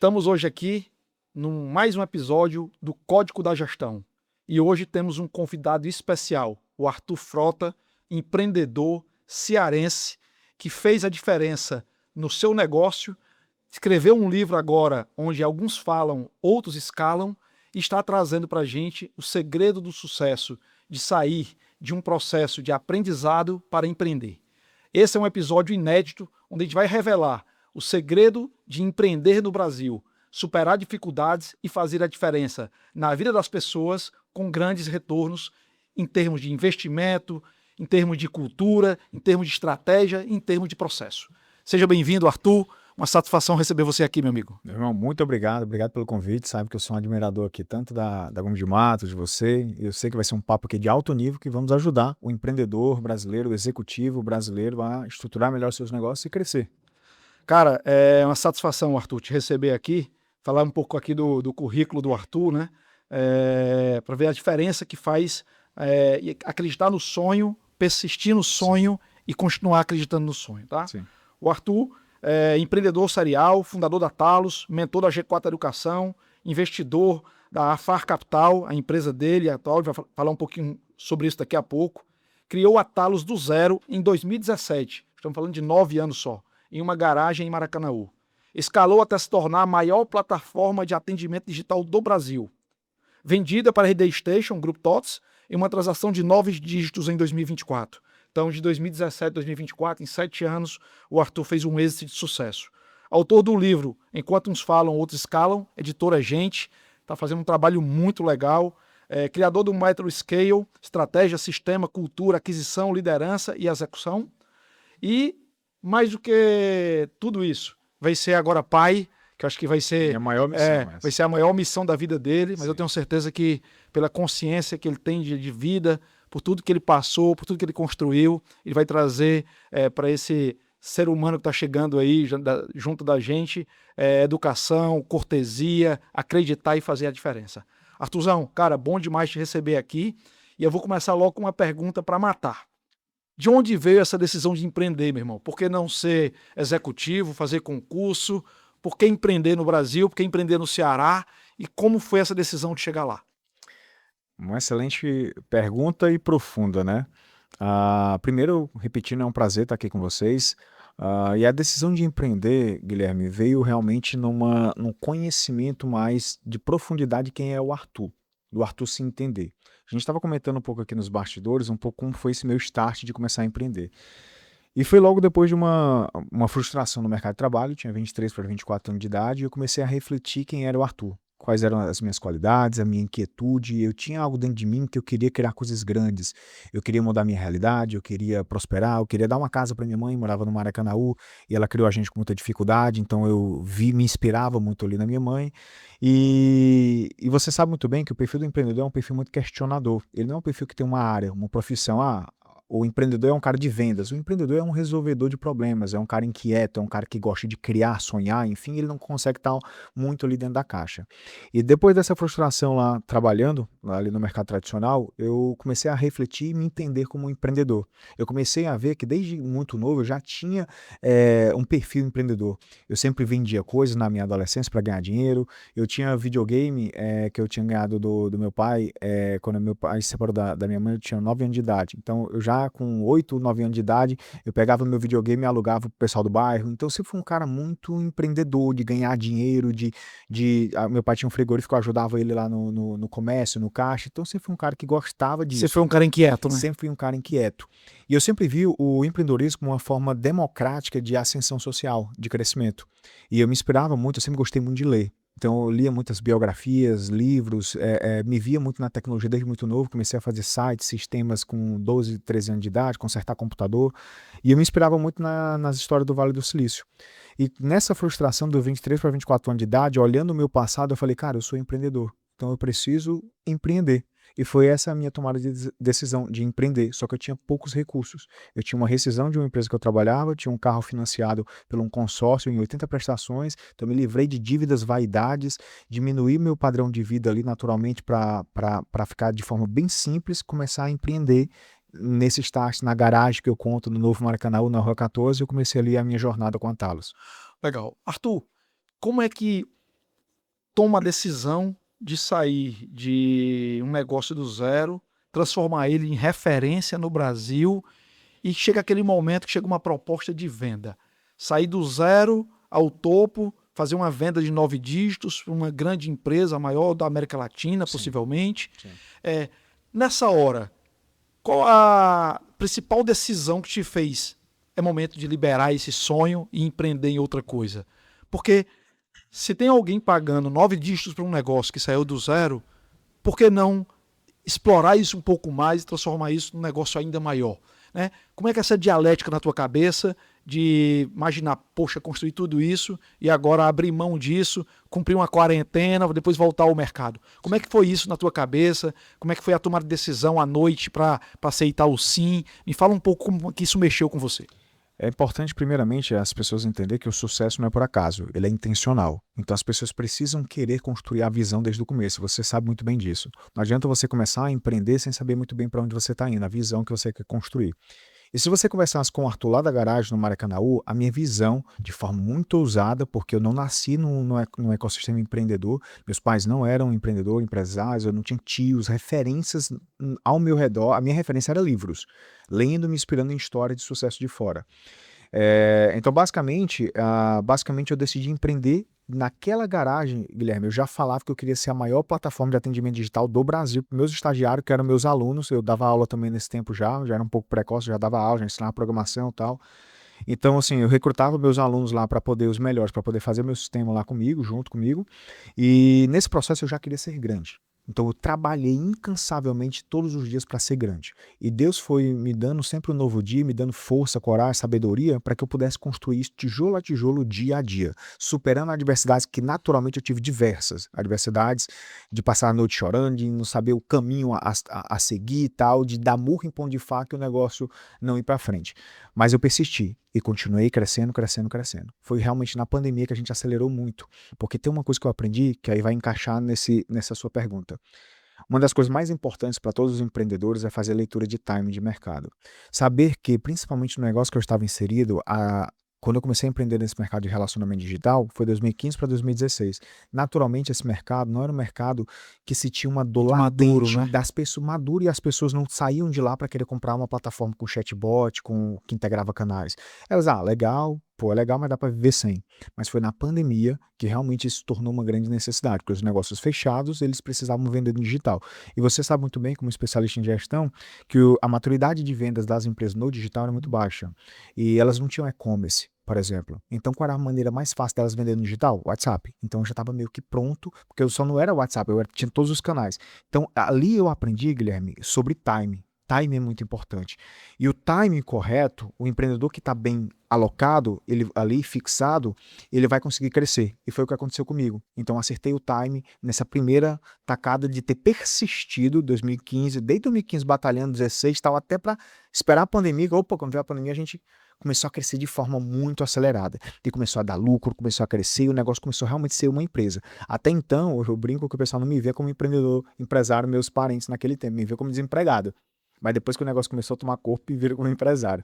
Estamos hoje aqui mais um episódio do Código da Gestão. E hoje temos um convidado especial, o Arthur Frota, empreendedor cearense, que fez a diferença no seu negócio, escreveu um livro agora onde alguns falam, outros escalam, e está trazendo para a gente o segredo do sucesso de sair de um processo de aprendizado para empreender. Esse é um episódio inédito onde a gente vai revelar o segredo de empreender no Brasil, superar dificuldades e fazer a diferença na vida das pessoas com grandes retornos em termos de investimento, em termos de cultura, em termos de estratégia, em termos de processo. Seja bem-vindo, Arthur. Uma satisfação receber você aqui, meu amigo. Meu irmão, muito obrigado pelo convite. Sabe que eu sou um admirador aqui, tanto da Gomes de Matos, de você. Eu sei que vai ser um papo aqui de alto nível que vamos ajudar o empreendedor brasileiro, o executivo brasileiro a estruturar melhor seus negócios e crescer. Cara, é uma satisfação, Arthur, te receber aqui, falar um pouco aqui do currículo do Arthur, né? Para ver a diferença que faz acreditar no sonho, persistir no sonho e continuar acreditando no sonho, tá? Sim. O Arthur é empreendedor serial, fundador da Talos, mentor da G4 Educação, investidor da Afar Capital, a empresa dele atual, vai falar um pouquinho sobre isso daqui a pouco. Criou a Talos do zero em 2017, estamos falando de 9 anos só, em uma garagem em Maracanaú. Escalou até se tornar a maior plataforma de atendimento digital do Brasil. Vendida para a Rede Station, Grupo TOTS, em uma transação de 9 dígitos em 2024. Então, de 2017 a 2024, em 7 anos, o Arthur fez um êxito de sucesso. Autor do livro Enquanto Uns Falam, Outros Escalam, editora Gente, está fazendo um trabalho muito legal. Criador do método Scale, estratégia, sistema, cultura, aquisição, liderança e execução. E, mais do que tudo isso, vai ser agora pai, que eu acho que vai ser, Minha maior missão vai ser a maior missão da vida dele, mas Sim. eu tenho certeza que pela consciência que ele tem de vida, por tudo que ele passou, por tudo que ele construiu, ele vai trazer para esse ser humano que está chegando aí junto da gente, educação, cortesia, acreditar e fazer a diferença. Arthurzão, cara, bom demais te receber aqui, e eu vou começar logo com uma pergunta para matar. De onde veio essa decisão de empreender, meu irmão? Por que não ser executivo, fazer concurso? Por que empreender no Brasil? Por que empreender no Ceará? E como foi essa decisão de chegar lá? Uma excelente pergunta e profunda, né? Primeiro, repetindo, é um prazer estar aqui com vocês. E a decisão de empreender, Guilherme, veio realmente num conhecimento mais de profundidade de quem é o Arthur, do Arthur se entender. A gente estava comentando um pouco aqui nos bastidores, um pouco como foi esse meu start de começar a empreender. E foi logo depois de uma frustração no mercado de trabalho, eu tinha 23 para 24 anos de idade, e eu comecei a refletir quem era o Arthur. Quais eram as minhas qualidades, a minha inquietude. Eu tinha algo dentro de mim que eu queria criar coisas grandes. Eu queria mudar minha realidade, eu queria prosperar, eu queria dar uma casa para minha mãe, morava no Maracanaú, e ela criou a gente com muita dificuldade, então me inspirava muito ali na minha mãe. E você sabe muito bem que o perfil do empreendedor é um perfil muito questionador. Ele não é um perfil que tem uma área, uma profissão. O empreendedor é um cara de vendas, o empreendedor é um resolvedor de problemas, é um cara inquieto, é um cara que gosta de criar, sonhar, enfim, ele não consegue estar muito ali dentro da caixa. E depois dessa frustração lá, trabalhando lá ali no mercado tradicional, eu comecei a refletir e me entender como um empreendedor. Eu comecei a ver que desde muito novo eu já tinha um perfil empreendedor. Eu sempre vendia coisas na minha adolescência para ganhar dinheiro, eu tinha videogame que eu tinha ganhado do meu pai, quando meu pai se separou da minha mãe, eu tinha 9 anos de idade, então eu já com 8, 9 anos de idade, eu pegava meu videogame e alugava pro pessoal do bairro. Então eu sempre fui um cara muito empreendedor, de ganhar dinheiro, meu pai tinha um frigorífico, eu ajudava ele lá no comércio, no caixa. Então eu sempre fui um cara que gostava disso. Você foi um cara inquieto, né? Sempre fui um cara inquieto. E eu sempre vi o empreendedorismo como uma forma democrática de ascensão social, de crescimento. E eu me inspirava muito, eu sempre gostei muito de ler. Então eu lia muitas biografias, livros, me via muito na tecnologia desde muito novo, comecei a fazer sites, sistemas com 12, 13 anos de idade, consertar computador, e eu me inspirava muito nas histórias do Vale do Silício. E nessa frustração do 23 para 24 anos de idade, olhando o meu passado, eu falei, cara, eu sou empreendedor, então eu preciso empreender. E foi essa a minha tomada de decisão de empreender, só que eu tinha poucos recursos. Eu tinha uma rescisão de uma empresa que eu trabalhava, tinha um carro financiado por um consórcio em 80 prestações, então me livrei de dívidas, vaidades, diminuí meu padrão de vida ali naturalmente para ficar de forma bem simples, começar a empreender nesse start, na garagem que eu conto no Novo Maracanaú, na Rua 14, eu comecei ali a minha jornada com a Talos. Legal. Arthur, como é que toma a decisão de sair de um negócio do zero, transformar ele em referência no Brasil, e chega aquele momento que chega uma proposta de venda. Sair do zero ao topo, fazer uma venda de 9 dígitos para uma grande empresa, a maior da América Latina, possivelmente. Sim. Nessa hora, qual a principal decisão que te fez? É momento de liberar esse sonho e empreender em outra coisa. Porque se tem alguém pagando 9 dígitos para um negócio que saiu do zero, por que não explorar isso um pouco mais e transformar isso num negócio ainda maior? Né? Como é que é essa dialética na tua cabeça de imaginar, poxa, construir tudo isso e agora abrir mão disso, cumprir uma quarentena, depois voltar ao mercado? Como é que foi isso na tua cabeça? Como é que foi a tomada de decisão à noite para aceitar o sim? Me fala um pouco como que isso mexeu com você. É importante, primeiramente, as pessoas entenderem que o sucesso não é por acaso, ele é intencional. Então as pessoas precisam querer construir a visão desde o começo, você sabe muito bem disso. Não adianta você começar a empreender sem saber muito bem para onde você está indo, a visão que você quer construir. E se você conversasse com o Arthur lá da garagem, no Maracanaú, a minha visão, de forma muito ousada, porque eu não nasci num ecossistema empreendedor, meus pais não eram empreendedores, empresários, eu não tinha tios, referências ao meu redor, a minha referência era livros, lendo, me inspirando em história de sucesso de fora. Então, basicamente, eu decidi empreender naquela garagem, Guilherme. Eu já falava que eu queria ser a maior plataforma de atendimento digital do Brasil para meus estagiários, que eram meus alunos. Eu dava aula também nesse tempo já era um pouco precoce, já dava aula, já ensinava programação e tal. Então, assim, eu recrutava meus alunos lá para poder, os melhores, para poder fazer meu sistema lá comigo, junto comigo. E nesse processo eu já queria ser grande. Então eu trabalhei incansavelmente todos os dias para ser grande. E Deus foi me dando sempre um novo dia, me dando força, coragem, sabedoria, para que eu pudesse construir isso tijolo a tijolo, dia a dia, superando adversidades que naturalmente eu tive diversas. Adversidades de passar a noite chorando, de não saber o caminho a seguir e tal, de dar murro em pão de faca e o negócio não ir para frente. Mas eu persisti e continuei crescendo, crescendo, crescendo. Foi realmente na pandemia que a gente acelerou muito, porque tem uma coisa que eu aprendi que aí vai encaixar nessa sua pergunta. Uma das coisas mais importantes para todos os empreendedores é fazer leitura de time de mercado. Saber que, principalmente no negócio que eu estava inserido, quando eu comecei a empreender nesse mercado de relacionamento digital, foi 2015 para 2016. Naturalmente, esse mercado não era um mercado que se tinha uma dor Maduro, latente né? das pessoas maduro e as pessoas não saíam de lá para querer comprar uma plataforma com chatbot, que integrava canais. Elas, legal, pô, é legal, mas dá para viver sem. Mas foi na pandemia que realmente isso tornou uma grande necessidade, porque os negócios fechados, eles precisavam vender no digital. E você sabe muito bem, como especialista em gestão, que a maturidade de vendas das empresas no digital era muito baixa. E elas não tinham e-commerce, por exemplo. Então, qual era a maneira mais fácil delas venderem no digital? WhatsApp. Então, eu já estava meio que pronto, porque eu só não era WhatsApp, tinha todos os canais. Então, ali eu aprendi, Guilherme, sobre time. Time é muito importante. E o time correto, o empreendedor que está bem alocado, ele ali fixado, ele vai conseguir crescer. E foi o que aconteceu comigo. Então, acertei o time nessa primeira tacada de ter persistido 2015, desde 2015 batalhando 16, tal, até para esperar a pandemia. Opa, quando veio a pandemia, a gente começou a crescer de forma muito acelerada. E começou a dar lucro, começou a crescer, e o negócio começou a realmente ser uma empresa. Até então, eu brinco que o pessoal não me vê como empreendedor, empresário, meus parentes naquele tempo, me vê como desempregado. Mas depois que o negócio começou a tomar corpo, e vira como empresário.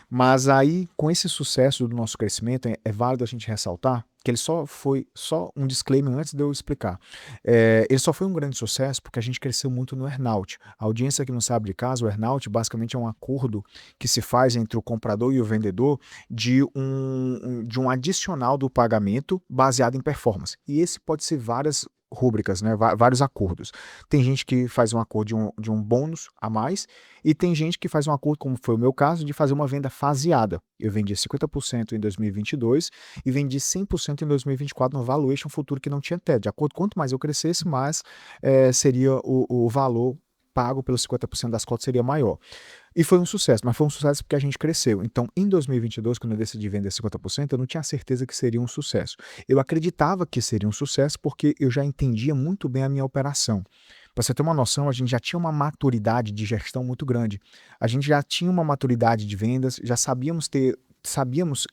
Mas aí, com esse sucesso do nosso crescimento, é válido a gente ressaltar que ele só foi, só um disclaimer antes de eu explicar. Ele só foi um grande sucesso porque a gente cresceu muito no earn-out. A audiência que não sabe de casa, o earn-out basicamente é um acordo que se faz entre o comprador e o vendedor de um adicional do pagamento baseado em performance. E esse pode ser várias rúbricas, né? Vários acordos. Tem gente que faz um acordo de um bônus a mais e tem gente que faz um acordo, como foi o meu caso, de fazer uma venda faseada. Eu vendi 50% em 2022 e vendi 100% em 2024 no valuation futuro que não tinha teto. De acordo, quanto mais eu crescesse, mais seria o valor pago pelos 50% das cotas seria maior. E foi um sucesso, mas foi um sucesso porque a gente cresceu. Então, em 2022, quando eu decidi vender 50%, eu não tinha certeza que seria um sucesso. Eu acreditava que seria um sucesso porque eu já entendia muito bem a minha operação. Para você ter uma noção, a gente já tinha uma maturidade de gestão muito grande. A gente já tinha uma maturidade de vendas, já sabíamos sabíamos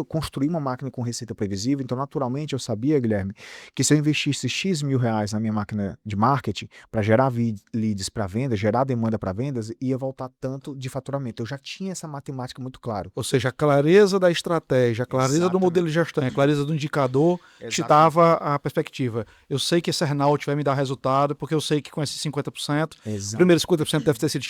construir uma máquina com receita previsível, então naturalmente eu sabia, Guilherme, que se eu investisse X mil reais na minha máquina de marketing para gerar leads para venda, gerar demanda para vendas, ia voltar tanto de faturamento. Eu já tinha essa matemática muito claro. Ou seja, a clareza da estratégia, a clareza do modelo de gestão, a clareza do indicador te dava a perspectiva. Eu sei que esse earnout vai me dar resultado, porque eu sei que com esses 50%, o primeiro 50% deve ter sido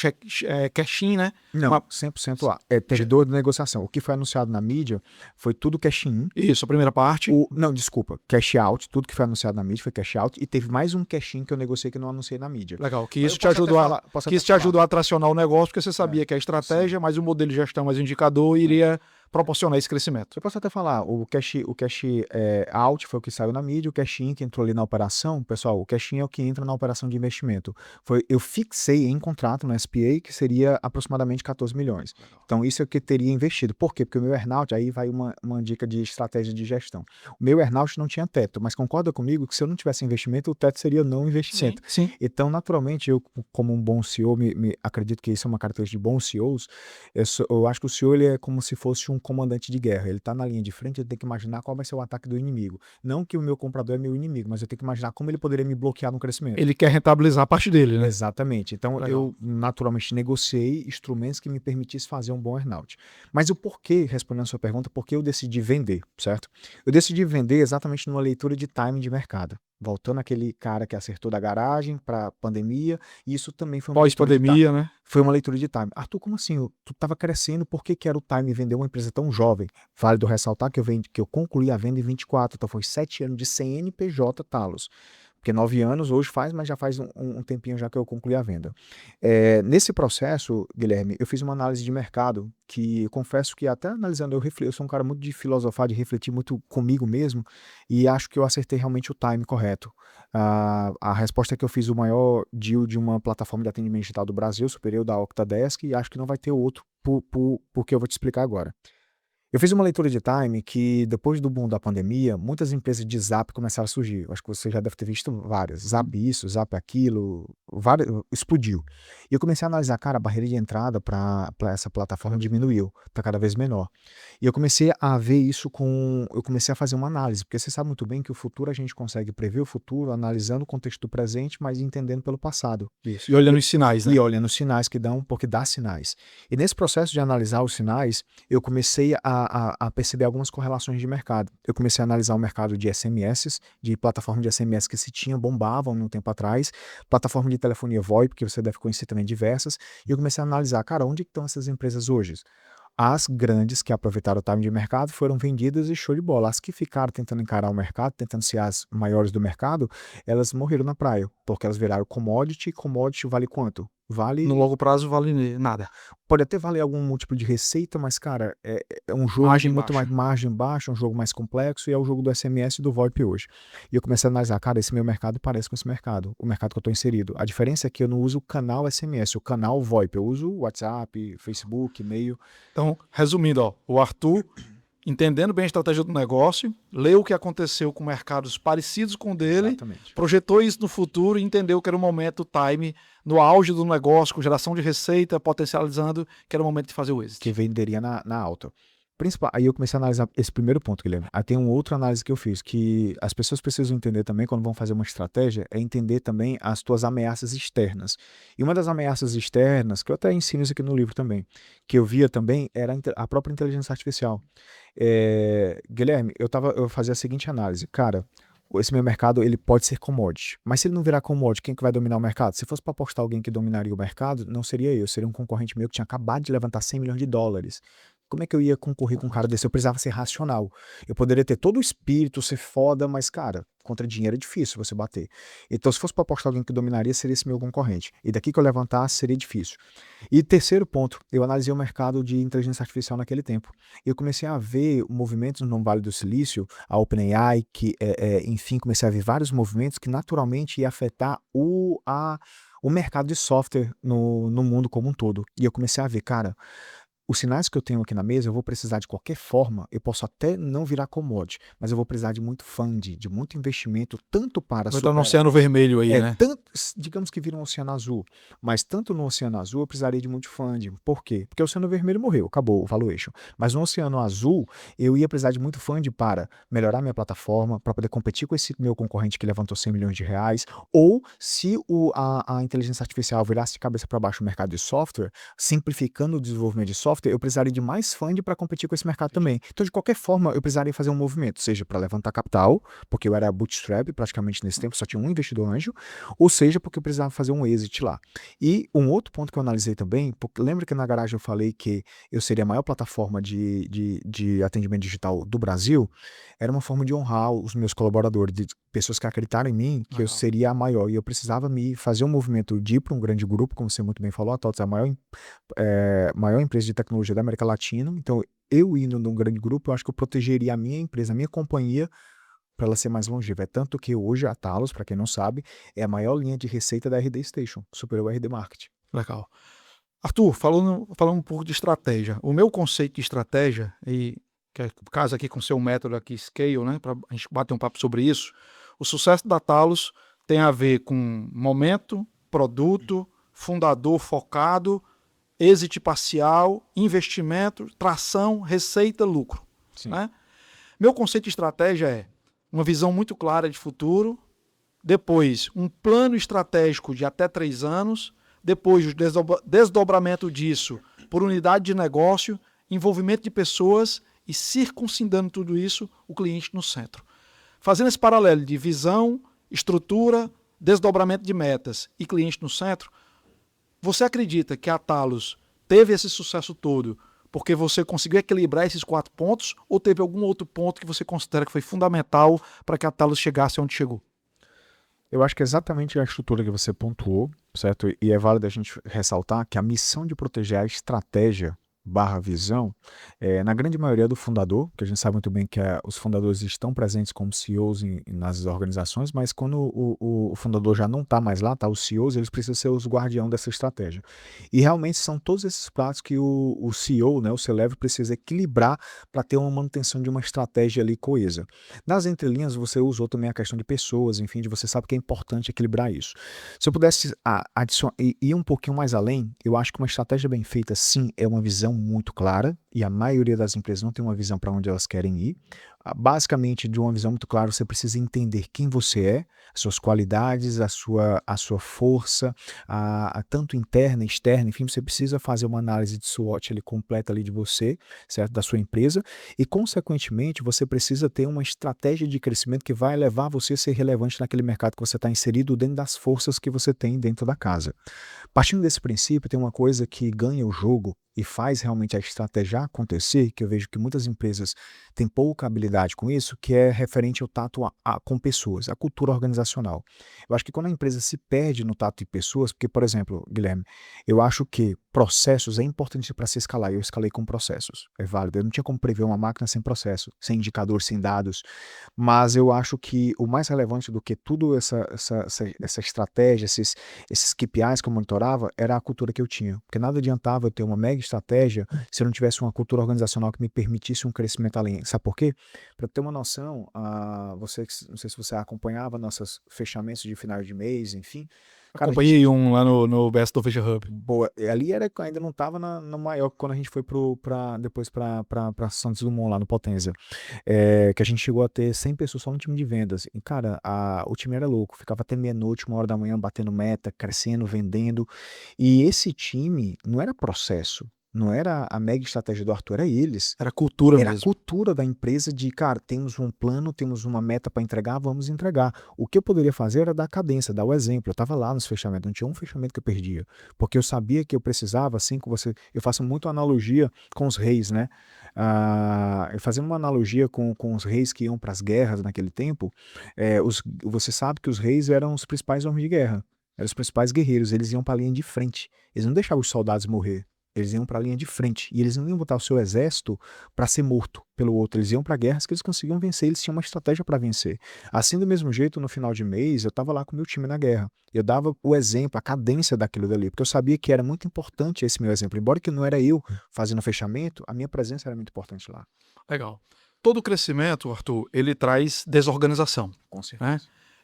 cash-in, né? Não, 100% lá. Teve dor de negociação. O que foi anunciado na mídia foi tudo cash-in. Isso, a primeira parte. Não, desculpa, cash-out. Tudo que foi anunciado na mídia foi cash-out. E teve mais um cash-in que eu negociei que eu não anunciei na mídia. Legal, que isso te ajudou a tracionar o negócio, porque você sabia que a estratégia, mais o modelo de gestão, mais o indicador iria proporcionar esse crescimento. Eu posso até falar, o cash out foi o que saiu na mídia, o cash in que entrou ali na operação, pessoal, o cash in é o que entra na operação de investimento. Eu fixei em contrato no SPA que seria aproximadamente 14 milhões. Então isso é o que teria investido. Por quê? Porque o meu earnout, aí vai uma dica de estratégia de gestão. O meu earnout não tinha teto, mas concorda comigo que se eu não tivesse investimento, o teto seria não investimento. Sim. Então, naturalmente, eu como um bom CEO, acredito que isso é uma característica de bons CEOs, eu acho que o CEO ele é como se fosse um comandante de guerra, ele está na linha de frente, ele tem que imaginar qual vai ser o ataque do inimigo. Não que o meu comprador é meu inimigo, mas eu tenho que imaginar como ele poderia me bloquear no crescimento. Ele quer rentabilizar a parte dele, né? Exatamente. Então, eu naturalmente negociei instrumentos que me permitissem fazer um bom earnout. Mas o porquê, respondendo a sua pergunta, por que eu decidi vender, certo? Eu decidi vender exatamente numa leitura de timing de mercado. Voltando aquele cara que acertou da garagem para pandemia, e isso também foi uma pós-pandemia, né? Foi uma leitura de time. Arthur, como assim? Tu estava crescendo, por que era o time vender uma empresa tão jovem? Válido ressaltar que eu concluí a venda em 24, então foi 7 anos de CNPJ Talos. Porque 9 anos hoje faz, mas já faz um tempinho já que eu concluí a venda. Nesse processo, Guilherme, eu fiz uma análise de mercado que eu confesso que até analisando, eu sou um cara muito de filosofar, de refletir muito comigo mesmo e acho que eu acertei realmente o time correto. A resposta é que eu fiz o maior deal de uma plataforma de atendimento digital do Brasil, superior da Octadesk, e acho que não vai ter outro, porque eu vou te explicar agora. Eu fiz uma leitura de time que, depois do boom da pandemia, muitas empresas de Zap começaram a surgir. Eu acho que você já deve ter visto várias. Zap isso, Zap aquilo, explodiu. E eu comecei a analisar, cara, a barreira de entrada para essa plataforma diminuiu, está cada vez menor. E eu comecei a ver isso eu comecei a fazer uma análise, porque você sabe muito bem que o futuro a gente consegue prever o futuro analisando o contexto do presente, mas entendendo pelo passado. Isso. E olhando os sinais, né? E olhando os sinais que dão, porque dá sinais. E nesse processo de analisar os sinais, eu comecei a perceber algumas correlações de mercado. Eu comecei a analisar o mercado de SMS, de plataforma de SMS que se tinha, bombavam um tempo atrás, plataforma de telefonia VoIP, que você deve conhecer também diversas, e eu comecei a analisar, cara, onde estão essas empresas hoje? As grandes que aproveitaram o time de mercado foram vendidas e show de bola. As que ficaram tentando encarar o mercado, tentando ser as maiores do mercado, elas morreram na praia, porque elas viraram commodity, e commodity vale quanto? No longo prazo vale nada. Pode até valer algum múltiplo de receita, mas, cara, é um jogo muito mais margem baixa, um jogo mais complexo, e é o jogo do SMS e do VoIP hoje. E eu comecei a analisar, cara, esse meu mercado parece com esse mercado, o mercado que eu estou inserido. A diferença é que eu não uso o canal SMS, o canal VoIP. Eu uso WhatsApp, Facebook, e-mail. Então, resumindo, o Arthur, entendendo bem a estratégia do negócio, leu o que aconteceu com mercados parecidos com o dele, Exatamente. Projetou isso no futuro e entendeu que era o momento, o time, no auge do negócio, com geração de receita, potencializando, que era o momento de fazer o êxito. Que venderia na alta. Aí eu comecei a analisar esse primeiro ponto, Guilherme. Aí tem uma outra análise que eu fiz, que as pessoas precisam entender também, quando vão fazer uma estratégia, é entender também as tuas ameaças externas. E uma das ameaças externas, que eu até ensino isso aqui no livro também, que eu via também, era a própria inteligência artificial. Guilherme, eu fazia a seguinte análise. Cara, esse meu mercado, ele pode ser commodity. Mas se ele não virar commodity, quem que vai dominar o mercado? Se fosse para apostar alguém que dominaria o mercado, não seria eu. Seria um concorrente meu que tinha acabado de levantar $100 milhões. Como é que eu ia concorrer com um cara desse? Eu precisava ser racional. Eu poderia ter todo o espírito, ser foda, mas, cara, contra dinheiro é difícil você bater. Então, se fosse para apostar alguém que dominaria, seria esse meu concorrente. E daqui que eu levantasse, seria difícil. E terceiro ponto, eu analisei o mercado de inteligência artificial naquele tempo. Eu comecei a ver movimentos no Vale do Silício, a OpenAI, enfim, comecei a ver vários movimentos que naturalmente ia afetar o mercado de software no mundo como um todo. E eu comecei a ver, cara, os sinais que eu tenho aqui na mesa, eu vou precisar de qualquer forma, eu posso até não virar commodity, mas eu vou precisar de muito funding, de muito investimento, tanto para... Vai estar no oceano vermelho aí, né? digamos que vira um oceano azul, mas tanto no oceano azul eu precisaria de muito funding. Por quê? Porque o oceano vermelho morreu, acabou o valuation. Mas no oceano azul eu ia precisar de muito funding para melhorar minha plataforma, para poder competir com esse meu concorrente que levantou 100 milhões de reais, ou se a inteligência artificial virasse de cabeça para baixo o mercado de software, simplificando o desenvolvimento de software, eu precisaria de mais funding para competir com esse mercado também. Então, de qualquer forma, eu precisaria fazer um movimento, seja para levantar capital, porque eu era bootstrap praticamente nesse tempo, só tinha um investidor anjo, ou seja, porque eu precisava fazer um exit lá. E um outro ponto que eu analisei também, porque lembra que na garagem eu falei que eu seria a maior plataforma de atendimento digital do Brasil? Era uma forma de honrar os meus colaboradores, de pessoas que acreditaram em mim, que eu seria a maior. E eu precisava me fazer um movimento de ir para um grande grupo, como você muito bem falou, a TOTS é a maior empresa de tecnologia da América Latina. Então, eu indo num grande grupo, eu acho que eu protegeria a minha empresa, a minha companhia, para ela ser mais longeva. É tanto que hoje a Talos, para quem não sabe, é a maior linha de receita da RD Station, superou a RD Market. Legal. Arthur, falando um pouco de estratégia. O meu conceito de estratégia, e que é casa aqui com o seu método aqui, Scale, né, para a gente bater um papo sobre isso, o sucesso da Talos tem a ver com momento, produto, fundador focado, exit parcial, investimento, tração, receita, lucro. Né? Meu conceito de estratégia é uma visão muito clara de futuro, depois um plano estratégico de até 3 anos, depois o desdobramento disso por unidade de negócio, envolvimento de pessoas e circuncindando tudo isso, o cliente no centro. Fazendo esse paralelo de visão, estrutura, desdobramento de metas e cliente no centro, você acredita que a Talos teve esse sucesso todo porque você conseguiu equilibrar esses 4 pontos ou teve algum outro ponto que você considera que foi fundamental para que a Talos chegasse onde chegou? Eu acho que é exatamente a estrutura que você pontuou, certo? E é válido a gente ressaltar que a missão de proteger a estratégia barra visão, na grande maioria do fundador, que a gente sabe muito bem que os fundadores estão presentes como CEOs nas organizações, mas quando o fundador já não está mais lá, tá? Os CEOs, eles precisam ser os guardião dessa estratégia. E realmente são todos esses pratos que o CEO, né, o C-Level, precisa equilibrar para ter uma manutenção de uma estratégia ali coesa. Nas entrelinhas, você usou também a questão de pessoas, enfim, de você sabe que é importante equilibrar isso. Se eu pudesse ir um pouquinho mais além, eu acho que uma estratégia bem feita, sim, é uma visão muito clara, e a maioria das empresas não tem uma visão para onde elas querem ir. Basicamente, de uma visão muito clara, você precisa entender quem você é, as suas qualidades, a sua força, tanto interna e externa, enfim, você precisa fazer uma análise de SWOT ali, completa ali de você, certo? Da sua empresa, e consequentemente você precisa ter uma estratégia de crescimento que vai levar você a ser relevante naquele mercado que você está inserido dentro das forças que você tem dentro da casa. Partindo desse princípio, tem uma coisa que ganha o jogo e faz realmente a estratégia acontecer, que eu vejo que muitas empresas têm pouca habilidade com isso, que é referente ao tato com pessoas, a cultura organizacional. Eu acho que quando a empresa se perde no tato de pessoas, porque, por exemplo, Guilherme, eu acho que processos é importante para se escalar, e eu escalei com processos, é válido. Eu não tinha como prever uma máquina sem processo, sem indicador, sem dados, mas eu acho que o mais relevante do que tudo essa estratégia, esses KPIs que eu monitorava, era a cultura que eu tinha, porque nada adiantava eu ter uma mega estratégia se eu não tivesse uma cultura organizacional que me permitisse um crescimento além. Sabe por quê? Para ter uma noção, não sei se você acompanhava nossos fechamentos de final de mês, enfim. Cara, acompanhei um lá no Best of Asia Hub. Boa, ali ainda não estava no maior, quando a gente foi depois para Santos Dumont, lá no Potenza, que a gente chegou a ter 100 pessoas só no time de vendas. E, cara, o time era louco, ficava até meia-noite, 1 hora da manhã, batendo meta, crescendo, vendendo. E esse time não era processo, não era a mega estratégia do Arthur, era eles. Era cultura Era a mesmo. cultura da empresa de, cara, temos um plano, temos uma meta para entregar, vamos entregar. O que eu poderia fazer era dar cadência, dar o exemplo. Eu estava lá nos fechamentos, não tinha um fechamento que eu perdia. Porque eu sabia que eu precisava, assim, eu faço muito analogia com os reis, né? Fazendo uma analogia com os reis que iam para as guerras naquele tempo, você sabe que os reis eram os principais homens de guerra, eram os principais guerreiros, eles iam para a linha de frente, eles não deixavam os soldados morrer. Eles iam para a linha de frente e eles não iam botar o seu exército para ser morto pelo outro. Eles iam para guerras que eles conseguiam vencer, eles tinham uma estratégia para vencer. Assim, do mesmo jeito, no final de mês, eu estava lá com o meu time na guerra. Eu dava o exemplo, a cadência daquilo dali, porque eu sabia que era muito importante esse meu exemplo. Embora que não era eu fazendo o fechamento, a minha presença era muito importante lá. Legal. Todo crescimento, Arthur, ele traz desorganização. Com certeza. Né?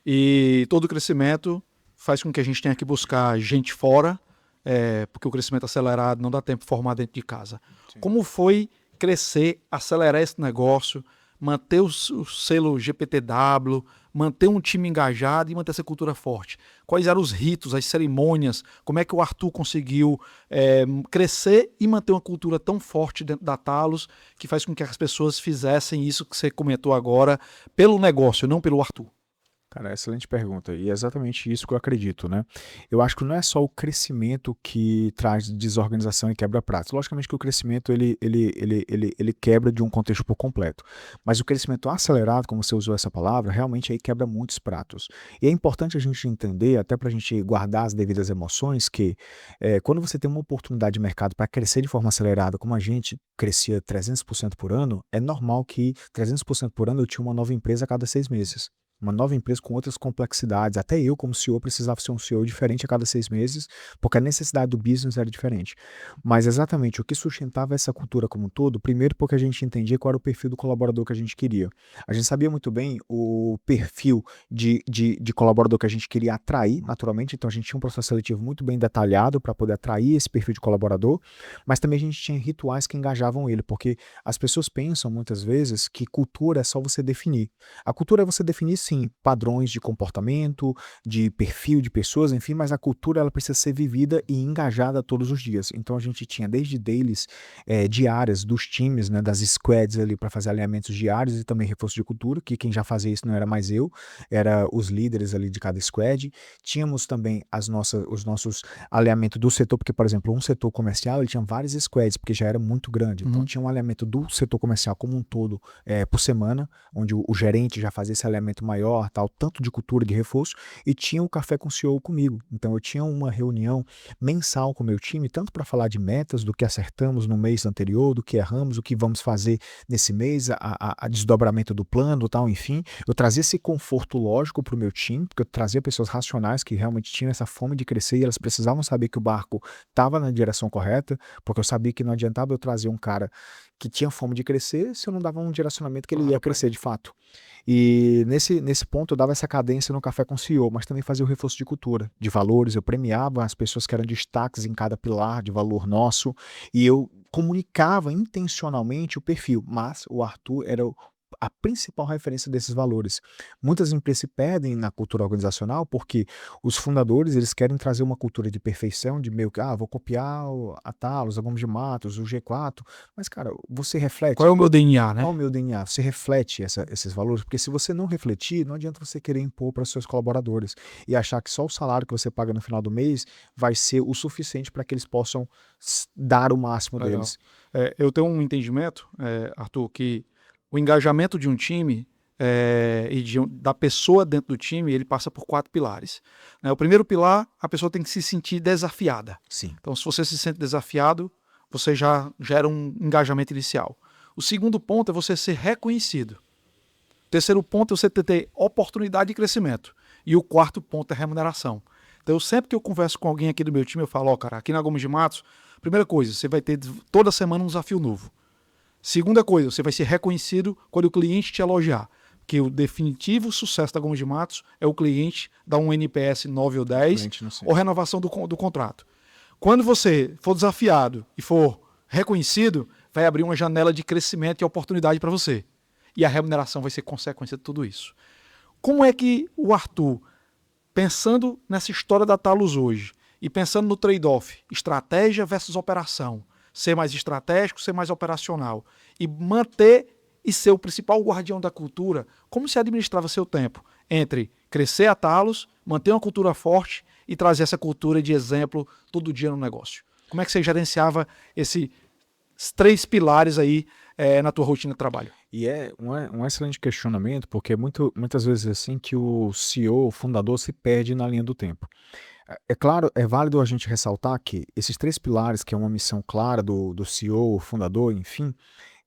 E todo crescimento faz com que a gente tenha que buscar gente fora, porque o crescimento acelerado não dá tempo de formar dentro de casa. Sim. Como foi crescer, acelerar esse negócio, manter o selo GPTW, manter um time engajado e manter essa cultura forte? Quais eram os ritos, as cerimônias? Como é que o Arthur conseguiu crescer e manter uma cultura tão forte dentro da Talos que faz com que as pessoas fizessem isso que você comentou agora pelo negócio, não pelo Arthur? Cara, excelente pergunta. E é exatamente isso que eu acredito, né? Eu acho que não é só o crescimento que traz desorganização e quebra pratos. Logicamente que o crescimento ele quebra de um contexto por completo. Mas o crescimento acelerado, como você usou essa palavra, realmente aí quebra muitos pratos. E é importante a gente entender, até para a gente guardar as devidas emoções, que quando você tem uma oportunidade de mercado para crescer de forma acelerada, como a gente crescia 300% por ano, é normal que 300% por ano eu tinha uma nova empresa a cada 6 meses. Uma nova empresa com outras complexidades. Até eu, como CEO, precisava ser um CEO diferente a cada 6 meses, porque a necessidade do business era diferente. Mas exatamente o que sustentava essa cultura como um todo, primeiro porque a gente entendia qual era o perfil do colaborador que a gente queria. A gente sabia muito bem o perfil de colaborador que a gente queria atrair, naturalmente, então a gente tinha um processo seletivo muito bem detalhado para poder atrair esse perfil de colaborador, mas também a gente tinha rituais que engajavam ele, porque as pessoas pensam muitas vezes que cultura é só você definir. A cultura é você definir, sim, padrões de comportamento, de perfil de pessoas, enfim, mas a cultura ela precisa ser vivida e engajada todos os dias. Então a gente tinha desde dailies diárias dos times, né, das squads ali para fazer alinhamentos diários e também reforço de cultura, que quem já fazia isso não era mais eu, era os líderes ali de cada squad. Tínhamos também os nossos alinhamentos do setor, porque, por exemplo, um setor comercial ele tinha vários squads, porque já era muito grande. Então tinha um alinhamento do setor comercial como um todo por semana, onde o gerente já fazia esse alinhamento maior, tal, tanto de cultura de reforço, e tinha o café com o CEO comigo. Então eu tinha uma reunião mensal com o meu time, tanto para falar de metas, do que acertamos no mês anterior, do que erramos, o que vamos fazer nesse mês, a desdobramento do plano, tal, enfim. Eu trazia esse conforto lógico para o meu time, porque eu trazia pessoas racionais que realmente tinham essa fome de crescer e elas precisavam saber que o barco estava na direção correta, porque eu sabia que não adiantava eu trazer um cara que tinha fome de crescer se eu não dava um direcionamento que ele ia crescer de fato. E nesse ponto eu dava essa cadência no Café com o CEO, mas também fazia o reforço de cultura, de valores, eu premiava as pessoas que eram destaques em cada pilar de valor nosso, e eu comunicava intencionalmente o perfil, mas o Arthur era a principal referência desses valores. Muitas empresas se perdem na cultura organizacional porque os fundadores eles querem trazer uma cultura de perfeição, de meio que, vou copiar a Talos, a Gomes de Matos, o G4, mas cara, você reflete. Qual é o meu DNA, né? Qual o meu DNA? Você reflete esses valores? Porque se você não refletir, não adianta você querer impor para os seus colaboradores e achar que só o salário que você paga no final do mês vai ser o suficiente para que eles possam dar o máximo Legal. deles. Eu tenho um entendimento, Arthur, que o engajamento de um time da pessoa dentro do time, ele passa por 4 pilares. O primeiro pilar, a pessoa tem que se sentir desafiada. Sim. Então, se você se sente desafiado, você já gera um engajamento inicial. O segundo ponto é você ser reconhecido. O terceiro ponto é você ter oportunidade de crescimento. E o quarto ponto é remuneração. Então, sempre que eu converso com alguém aqui do meu time, eu falo, cara, aqui na Gomes de Matos, primeira coisa, você vai ter toda semana um desafio novo. Segunda coisa, você vai ser reconhecido quando o cliente te elogiar. Porque o definitivo sucesso da Gomes de Matos é o cliente dar um NPS 9 ou 10 ou renovação do contrato. Quando você for desafiado e for reconhecido, vai abrir uma janela de crescimento e oportunidade para você. E a remuneração vai ser consequência de tudo isso. Como é que o Arthur, pensando nessa história da Talos hoje e pensando no trade-off, estratégia versus operação, ser mais estratégico, ser mais operacional e manter e ser o principal guardião da cultura, como se administrava seu tempo entre crescer a Talos, manter uma cultura forte e trazer essa cultura de exemplo todo dia no negócio? Como é que você gerenciava esses 3 pilares aí na tua rotina de trabalho? E é um excelente questionamento, porque muitas vezes é assim que o CEO, o fundador, se perde na linha do tempo. É claro, é válido a gente ressaltar que esses 3 pilares, que é uma missão clara do CEO, fundador, enfim,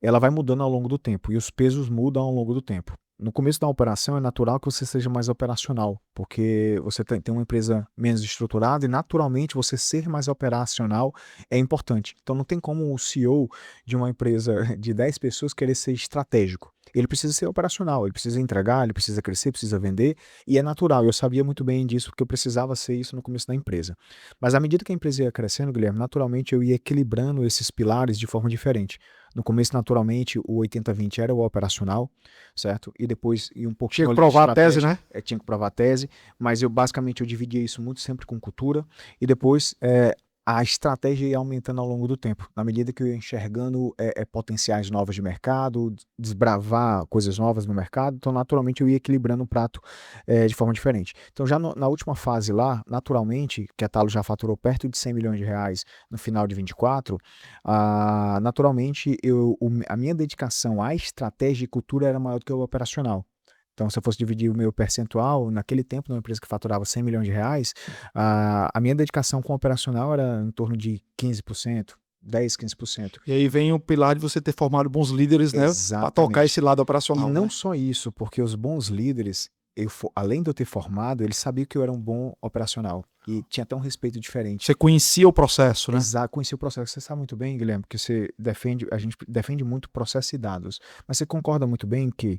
ela vai mudando ao longo do tempo e os pesos mudam ao longo do tempo. No começo da operação é natural que você seja mais operacional, porque você tem uma empresa menos estruturada e naturalmente você ser mais operacional é importante. Então não tem como o CEO de uma empresa de 10 pessoas querer ser estratégico. ele precisa ser operacional, ele precisa entregar, ele precisa crescer, precisa vender, e é natural. Eu sabia muito bem disso, porque eu precisava ser isso no começo da empresa. Mas à medida que a empresa ia crescendo, Guilherme, naturalmente eu ia equilibrando esses pilares de forma diferente. No começo, naturalmente, o 80-20 era o operacional, certo? E depois ia um Tinha pouquinho que ali de provar a tese, estratégia, né? tinha que provar a tese, mas eu basicamente eu dividia isso muito sempre com cultura, e depois a estratégia ia aumentando ao longo do tempo, na medida que eu ia enxergando potenciais novos de mercado, desbravar coisas novas no mercado, então naturalmente eu ia equilibrando o prato de forma diferente. Então já na última fase lá, naturalmente, que a Talos já faturou perto de 100 milhões de reais no final de 24, naturalmente a minha dedicação à estratégia e cultura era maior do que o operacional. Então, se eu fosse dividir o meu percentual, naquele tempo, numa empresa que faturava 100 milhões de reais, a minha dedicação com o operacional era em torno de 15%, 10, 15%. E aí vem o pilar de você ter formado bons líderes, né? Para tocar Exatamente. esse lado E operacional, não né? só isso, porque os bons líderes, além de eu ter formado, eles sabiam que eu era um bom operacional. E tinha até um respeito diferente. Você conhecia o processo, né? Exato, conheci o processo. Você sabe muito bem, Guilherme, porque a gente defende muito processo e dados. Mas você concorda muito bem que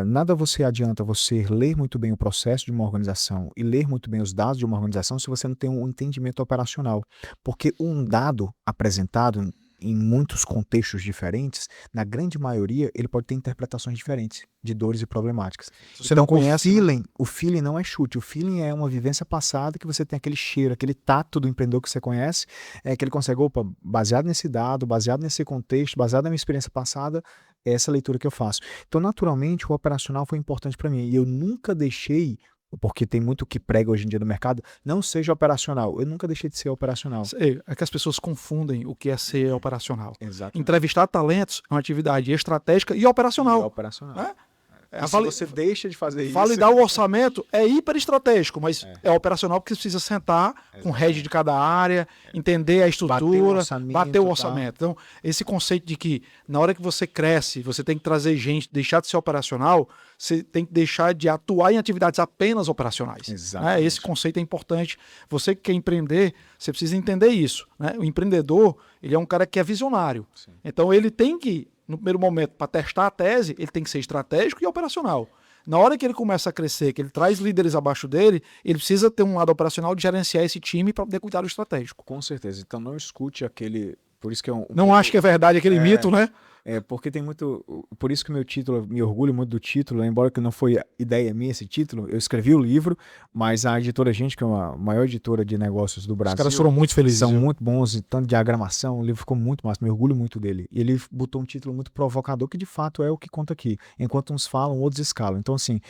nada você adianta você ler muito bem o processo de uma organização e ler muito bem os dados de uma organização se você não tem um entendimento operacional. Porque um dado apresentado em muitos contextos diferentes, na grande maioria, ele pode ter interpretações diferentes de dores e problemáticas. Se você Então, não conhece, né? o feeling não é chute, o feeling é uma vivência passada que você tem aquele cheiro, aquele tato do empreendedor que você conhece, que ele consegue, opa, baseado nesse dado, baseado nesse contexto, baseado na minha experiência passada, é essa leitura que eu faço. Então, naturalmente, o operacional foi importante para mim e eu nunca deixei, porque tem muito que prega hoje em dia no mercado, não seja operacional. Eu nunca deixei de ser operacional. É que as pessoas confundem o que é ser operacional. Exatamente. Entrevistar talentos é uma atividade estratégica e E operacional. operacional. Né? E se você deixa de fazer isso... Validar o orçamento é hiper estratégico, mas é operacional porque você precisa sentar com o head de cada área, entender a estrutura, bater o orçamento. Então, esse conceito de que na hora que você cresce, você tem que trazer gente, deixar de ser operacional, você tem que deixar de atuar em atividades apenas operacionais. Exatamente. Esse conceito é importante. Você que quer empreender, você precisa entender isso. Né? O empreendedor, ele é um cara que é visionário. Sim. Então, ele tem que, no primeiro momento, para testar a tese, ele tem que ser estratégico e operacional. Na hora que ele começa a crescer, que ele traz líderes abaixo dele, ele precisa ter um lado operacional de gerenciar esse time para poder cuidar do estratégico. Com certeza. Então não escute aquele... Por isso que não acho que é verdade aquele mito, né? Porque tem muito... Por isso que o meu título, me orgulho muito do título, embora que não foi ideia minha esse título, eu escrevi o livro, mas a editora Gente, que é a maior editora de negócios do Brasil... Os caras foram muito felizes. São muito bons, tanto de diagramação, o livro ficou muito massa, me orgulho muito dele. E ele botou um título muito provocador, que de fato é o que conta aqui. Enquanto uns falam, outros escalam. Então assim,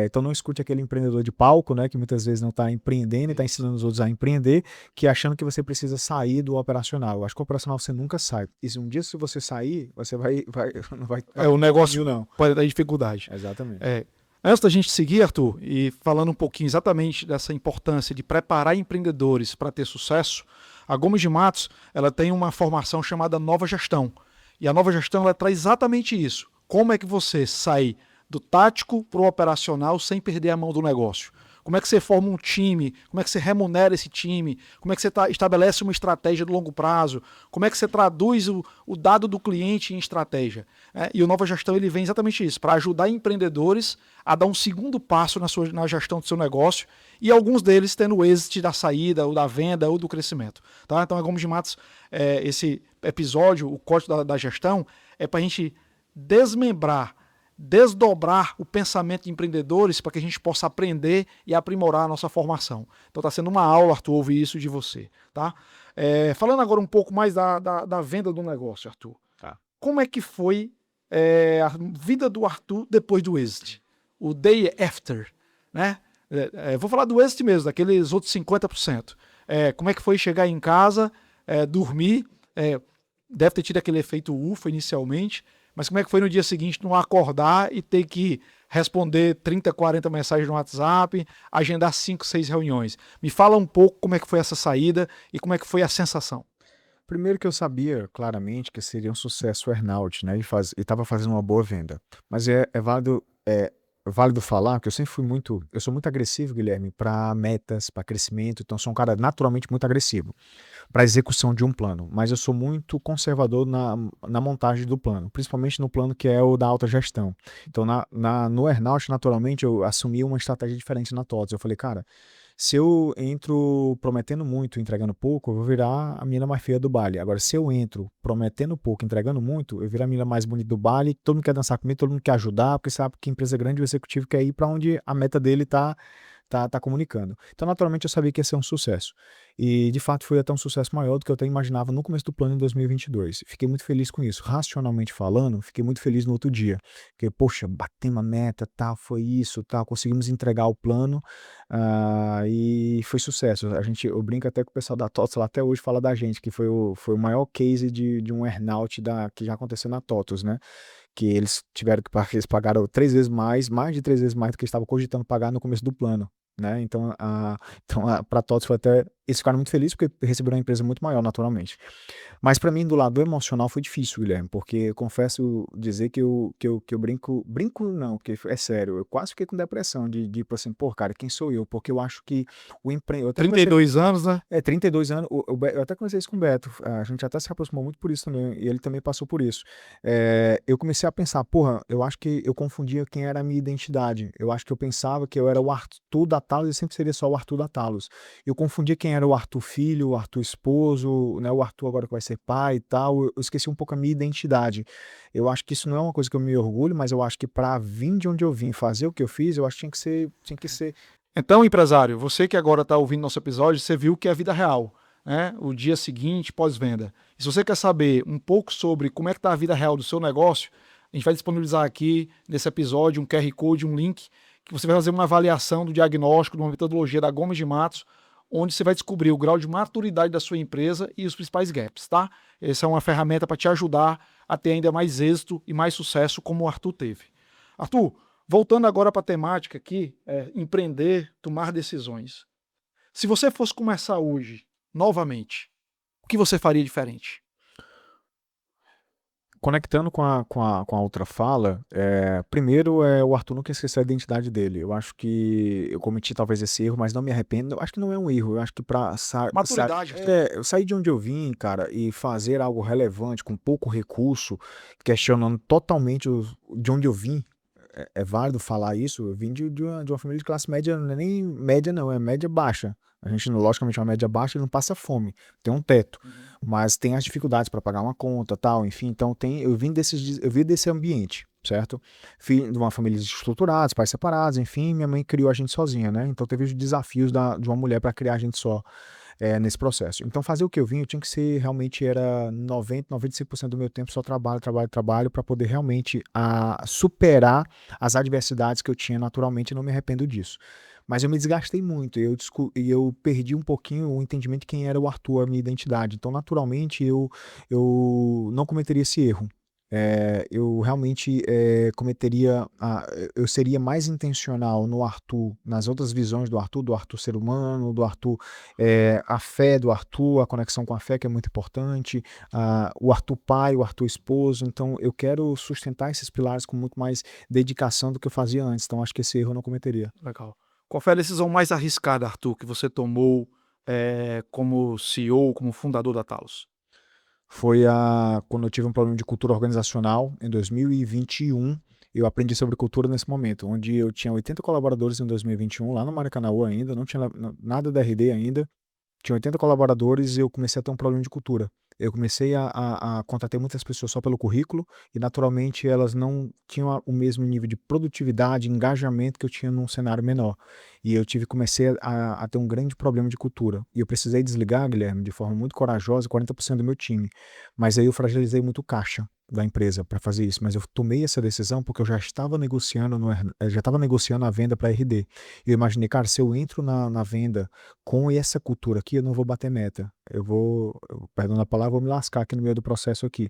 então não escute aquele empreendedor de palco, né, que muitas vezes não está empreendendo e está ensinando os outros a empreender, que achando que você precisa sair do operacional. Eu acho que o operacional você nunca sai. E se um dia se você sair, você não vai o negócio não. pode dar dificuldade. Exatamente. Antes da gente seguir, Arthur, e falando um pouquinho exatamente dessa importância de preparar empreendedores para ter sucesso, a Gomes de Matos ela tem uma formação chamada Nova Gestão. E a Nova Gestão ela traz exatamente isso. Como é que você sai do tático para o operacional sem perder a mão do negócio? Como é que você forma um time? Como é que você remunera esse time? Como é que você estabelece uma estratégia de longo prazo? Como é que você traduz o dado do cliente em estratégia? E o Nova Gestão ele vem exatamente isso, para ajudar empreendedores a dar um segundo passo na gestão do seu negócio e alguns deles tendo o êxito da saída, ou da venda, ou do crescimento. Tá? Então a Gomes de Matos, esse episódio, o Código da Gestão, é para a gente desdobrar o pensamento de empreendedores para que a gente possa aprender e aprimorar a nossa formação. Então está sendo uma aula, Arthur, ouvir isso de você. Tá? Falando agora um pouco mais da venda do negócio, Arthur. Tá. Como é que foi a vida do Arthur depois do exit? O day after, né? Vou falar do exit mesmo, daqueles outros 50%. Como é que foi chegar em casa, dormir, deve ter tido aquele efeito ufa inicialmente, mas como é que foi no dia seguinte não acordar e ter que responder 30, 40 mensagens no WhatsApp, agendar 5, 6 reuniões? Me fala um pouco como é que foi essa saída e como é que foi a sensação. Primeiro que eu sabia claramente que seria um sucesso o earnout, né? E estava fazendo uma boa venda. Mas é válido válido falar que eu sou muito agressivo, Guilherme, para metas, para crescimento, então eu sou um cara naturalmente muito agressivo para execução de um plano, mas eu sou muito conservador na montagem do plano, principalmente no plano que é o da alta gestão. Então, no earnout, naturalmente, eu assumi uma estratégia diferente na TOTS. Eu falei, cara, se eu entro prometendo muito, entregando pouco, eu vou virar a mina mais feia do baile. Agora, se eu entro prometendo pouco, entregando muito, eu viro a mina mais bonita do baile, todo mundo quer dançar comigo, todo mundo quer ajudar, porque sabe que empresa grande, o executivo quer ir para onde a meta dele tá comunicando. Então, naturalmente, eu sabia que ia ser um sucesso. E, de fato, foi até um sucesso maior do que eu até imaginava no começo do plano em 2022. Fiquei muito feliz com isso. Racionalmente falando, fiquei muito feliz no outro dia. Porque, poxa, batemos a meta, tal, foi isso, tal, conseguimos entregar o plano, e foi sucesso. Eu brinco até com o pessoal da TOTOS lá até hoje fala da gente, que foi o maior case de um earnout que já aconteceu na TOTOS, né? Que eles tiveram que eles pagaram 3 vezes mais de 3 vezes mais do que eles estavam cogitando pagar no começo do plano, né? Então, para TOTOS foi até, eles ficaram muito felizes porque receberam uma empresa muito maior, naturalmente. Mas para mim, do lado emocional, foi difícil, Guilherme, porque eu confesso dizer que eu brinco não, porque é sério, eu quase fiquei com depressão de tipo assim, pô, cara, quem sou eu? Porque eu acho que eu até Trinta e comecei, dois anos, né? 32 anos, eu até conversei isso com o Beto, a gente até se aproximou muito por isso também, e ele também passou por isso. Eu comecei a pensar, porra, eu acho que eu confundia quem era a minha identidade. Eu acho que eu pensava que eu era o Arthur da Talos e sempre seria só o Arthur da Talos. Eu confundia quem era o Arthur filho, o Arthur esposo, né, o Arthur agora que vai ser pai e tal. Eu esqueci um pouco a minha identidade. Eu acho que isso não é uma coisa que eu me orgulho, mas eu acho que para vir de onde eu vim, fazer o que eu fiz, eu acho que tinha que ser. Então, empresário, você que agora está ouvindo nosso episódio, você viu que é a vida real, né? O dia seguinte, pós-venda. E se você quer saber um pouco sobre como é que está a vida real do seu negócio, a gente vai disponibilizar aqui nesse episódio um QR Code, um link, que você vai fazer uma avaliação do diagnóstico, de uma metodologia da Gomes de Matos, onde você vai descobrir o grau de maturidade da sua empresa e os principais gaps, tá? Essa é uma ferramenta para te ajudar a ter ainda mais êxito e mais sucesso como o Arthur teve. Arthur, voltando agora para a temática aqui, empreender, tomar decisões. Se você fosse começar hoje, novamente, o que você faria diferente? Conectando com a outra fala, primeiro o Arthur nunca esqueceu a identidade dele. Eu acho que eu cometi talvez esse erro, mas não me arrependo. Eu acho que não é um erro. Eu acho que para Maturidade, Arthur. eu sair de onde eu vim, cara, e fazer algo relevante com pouco recurso, questionando totalmente de onde eu vim, é válido falar isso. Eu vim de uma família de classe média, não é nem média, não, é média baixa. A gente, logicamente, é uma média baixa e não passa fome, tem um teto, Uhum. mas tem as dificuldades para pagar uma conta, tal, enfim. Então, eu vim desse ambiente, certo? Filho de uma família estruturada, pais separados, enfim. Minha mãe criou a gente sozinha, né? Então, teve os desafios de uma mulher para criar a gente só, nesse processo. Então, fazer o que eu vim, eu tinha que ser realmente, era 95% do meu tempo só trabalho, trabalho, trabalho, para poder realmente superar as adversidades que eu tinha naturalmente, e não me arrependo disso. Mas eu me desgastei muito, e eu perdi um pouquinho o entendimento de quem era o Arthur, a minha identidade. Então, naturalmente, eu não cometeria esse erro. Eu realmente eu seria mais intencional no Arthur, nas outras visões do Arthur ser humano, do Arthur, a fé do Arthur, a conexão com a fé que é muito importante, o Arthur pai, o Arthur esposo. Então eu quero sustentar esses pilares com muito mais dedicação do que eu fazia antes. Então acho que esse erro eu não cometeria. Legal. Qual foi a decisão mais arriscada, Arthur, que você tomou como CEO, como fundador da Talos? Foi quando eu tive um problema de cultura organizacional em 2021. Eu aprendi sobre cultura nesse momento, onde eu tinha 80 colaboradores em 2021, lá no Maracanaú ainda, não tinha nada da RD ainda. Tinha 80 colaboradores e eu comecei a ter um problema de cultura. Eu comecei a contratar muitas pessoas só pelo currículo e, naturalmente, elas não tinham o mesmo nível de produtividade, engajamento que eu tinha num cenário menor. E eu comecei a ter um grande problema de cultura. E eu precisei desligar, Guilherme, de forma muito corajosa, 40% do meu time. Mas aí eu fragilizei muito o caixa da empresa para fazer isso. Mas eu tomei essa decisão porque eu já estava negociando, já estava negociando a venda para a RD. E eu imaginei, cara, se eu entro na venda com essa cultura aqui, eu não vou bater meta. Perdão a palavra, vou me lascar aqui no meio do processo aqui.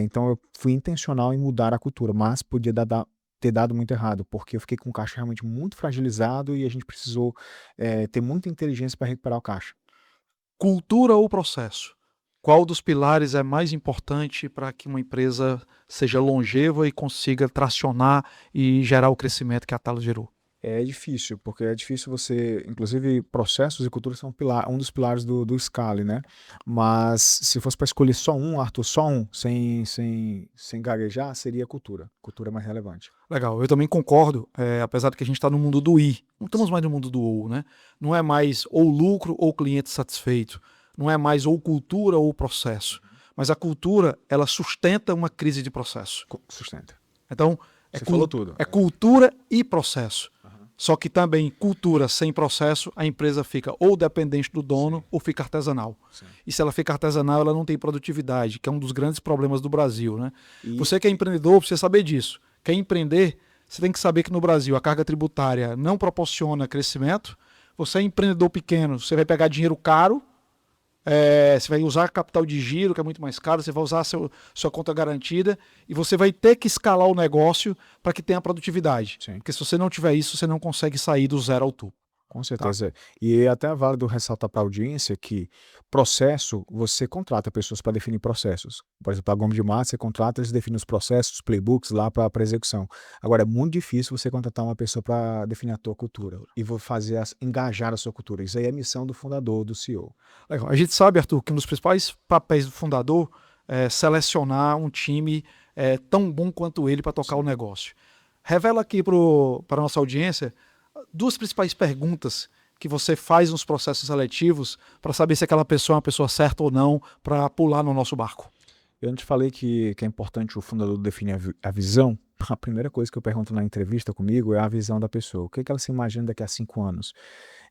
Então eu fui intencional em mudar a cultura, mas podia ter dado muito errado, porque eu fiquei com o caixa realmente muito fragilizado e a gente precisou ter muita inteligência para recuperar o caixa. Cultura ou processo? qual dos pilares é mais importante para que uma empresa seja longeva e consiga tracionar e gerar o crescimento que a Talos gerou? É difícil, porque é difícil você, inclusive processos e cultura são um dos pilares do Scale, né? Mas se fosse para escolher só um, Arthur, só um, sem gaguejar, seria cultura. Cultura é mais relevante. Legal, eu também concordo, apesar de que a gente está no mundo do I, não estamos mais no mundo do OU, né? Não é mais ou lucro ou cliente satisfeito, não é mais ou cultura ou processo, mas a cultura, ela sustenta uma crise de processo. Sustenta. Então, Você falou tudo. é cultura e processo. Uhum. Só que também cultura sem processo, a empresa fica ou dependente do dono ou fica artesanal. Sim. E se ela fica artesanal, ela não tem produtividade, que é um dos grandes problemas do Brasil, né? E Você que é empreendedor, precisa saber disso. Quer empreender, você tem que saber que no Brasil a carga tributária não proporciona crescimento. Você é empreendedor pequeno, você vai pegar dinheiro caro, você vai usar capital de giro, que é muito mais caro, você vai usar sua conta garantida e você vai ter que escalar o negócio para que tenha produtividade. Sim. Porque se você não tiver isso, você não consegue sair do zero ao topo. Com certeza. E é até válido ressaltar para a audiência que processo, você contrata pessoas para definir processos. Por exemplo, a Gomes de Mato, você contrata, eles definem os processos, os playbooks lá para execução. Agora, é muito difícil você contratar uma pessoa para definir a tua cultura e vou fazer engajar a sua cultura. Isso aí é a missão do fundador, do CEO. Legal. A gente sabe, Arthur, que um dos principais papéis do fundador é selecionar um time tão bom quanto ele para tocar o negócio. Revela aqui para a nossa audiência duas principais perguntas que você faz nos processos seletivos para saber se aquela pessoa é uma pessoa certa ou não para pular no nosso barco. Eu não te falei que é importante o fundador definir a visão. A primeira coisa que eu pergunto na entrevista comigo é a visão da pessoa. O que ela se imagina daqui a 5 anos?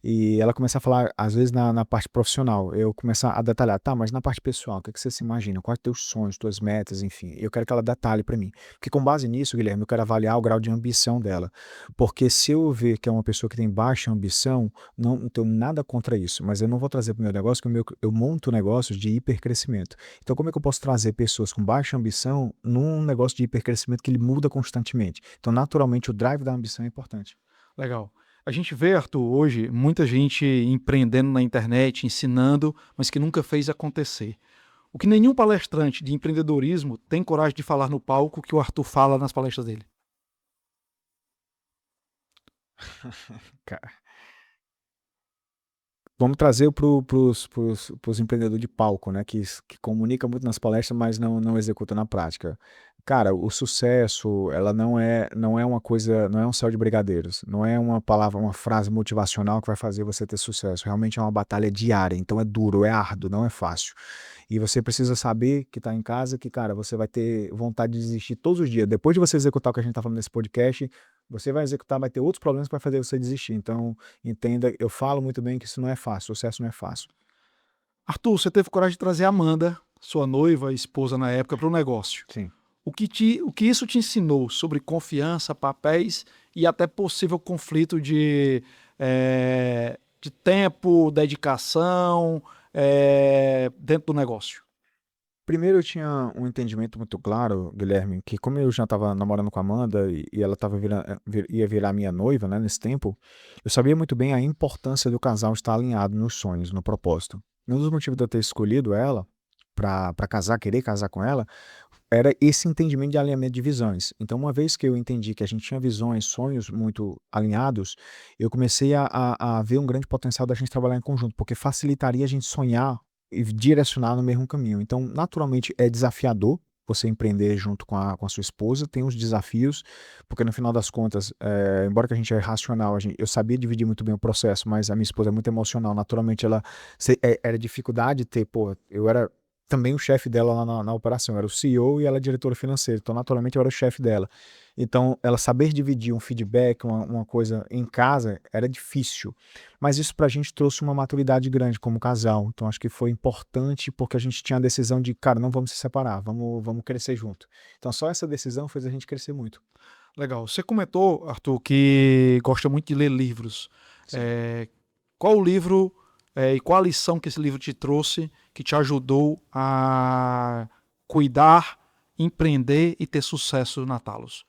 E ela começa a falar, às vezes, na parte profissional. Eu começo a detalhar, tá, mas na parte pessoal, o que você se imagina? Quais os teus sonhos, tuas metas, enfim. Eu quero que ela detalhe para mim. Porque com base nisso, Guilherme, eu quero avaliar o grau de ambição dela. Porque se eu ver que é uma pessoa que tem baixa ambição, não tenho nada contra isso, mas eu não vou trazer para o meu negócio, porque eu monto negócios de hipercrescimento. Então, como é que eu posso trazer pessoas com baixa ambição num negócio de hipercrescimento que ele muda constantemente? Então, naturalmente, o drive da ambição é importante. Legal. A gente vê, Arthur, hoje, muita gente empreendendo na internet, ensinando, mas que nunca fez acontecer. O que nenhum palestrante de empreendedorismo tem coragem de falar no palco que o Arthur fala nas palestras dele. Vamos trazer para os empreendedores de palco, né? Que comunica muito nas palestras, mas não executa na prática. Cara, o sucesso, ela não é uma coisa, não é um céu de brigadeiros, não é uma palavra, uma frase motivacional que vai fazer você ter sucesso. Realmente é uma batalha diária, então é duro, é árduo, não é fácil. E você precisa saber que está em casa, que, cara, você vai ter vontade de desistir todos os dias. Depois de você executar o que a gente está falando nesse podcast, você vai executar, vai ter outros problemas que vai fazer você desistir. Então, entenda, eu falo muito bem que isso não é fácil, sucesso não é fácil. Arthur, você teve coragem de trazer a Amanda, sua noiva, esposa na época, para o negócio. Sim. O que isso te ensinou sobre confiança, papéis e até possível conflito de tempo, dedicação dentro do negócio? Primeiro eu tinha um entendimento muito claro, Guilherme, que como eu já estava namorando com a Amanda e ela ia virar minha noiva, né, nesse tempo, eu sabia muito bem a importância do casal estar alinhado nos sonhos, no propósito. Um dos motivos de eu ter escolhido ela para casar, querer casar com ela, era esse entendimento de alinhamento de visões. Então, uma vez que eu entendi que a gente tinha visões, sonhos muito alinhados, eu comecei a ver um grande potencial da gente trabalhar em conjunto, porque facilitaria a gente sonhar e direcionar no mesmo caminho. Então, naturalmente, é desafiador você empreender junto com a sua esposa, tem os desafios, porque no final das contas, embora que a gente é racional, eu sabia dividir muito bem o processo, mas a minha esposa é muito emocional, naturalmente ela era dificuldade ter, pô, eu era também o chefe dela lá na operação, era o CEO e ela é diretora financeira, então naturalmente eu era o chefe dela. Então, ela saber dividir um feedback, uma coisa em casa, era difícil. Mas isso pra gente trouxe uma maturidade grande como casal. Então, acho que foi importante porque a gente tinha a decisão de, cara, não vamos se separar, vamos crescer junto. Então, só essa decisão fez a gente crescer muito. Legal. Você comentou, Arthur, que gosta muito de ler livros. Sim. Qual o livro e qual a lição que esse livro te trouxe que te ajudou a cuidar, empreender e ter sucesso na Talos?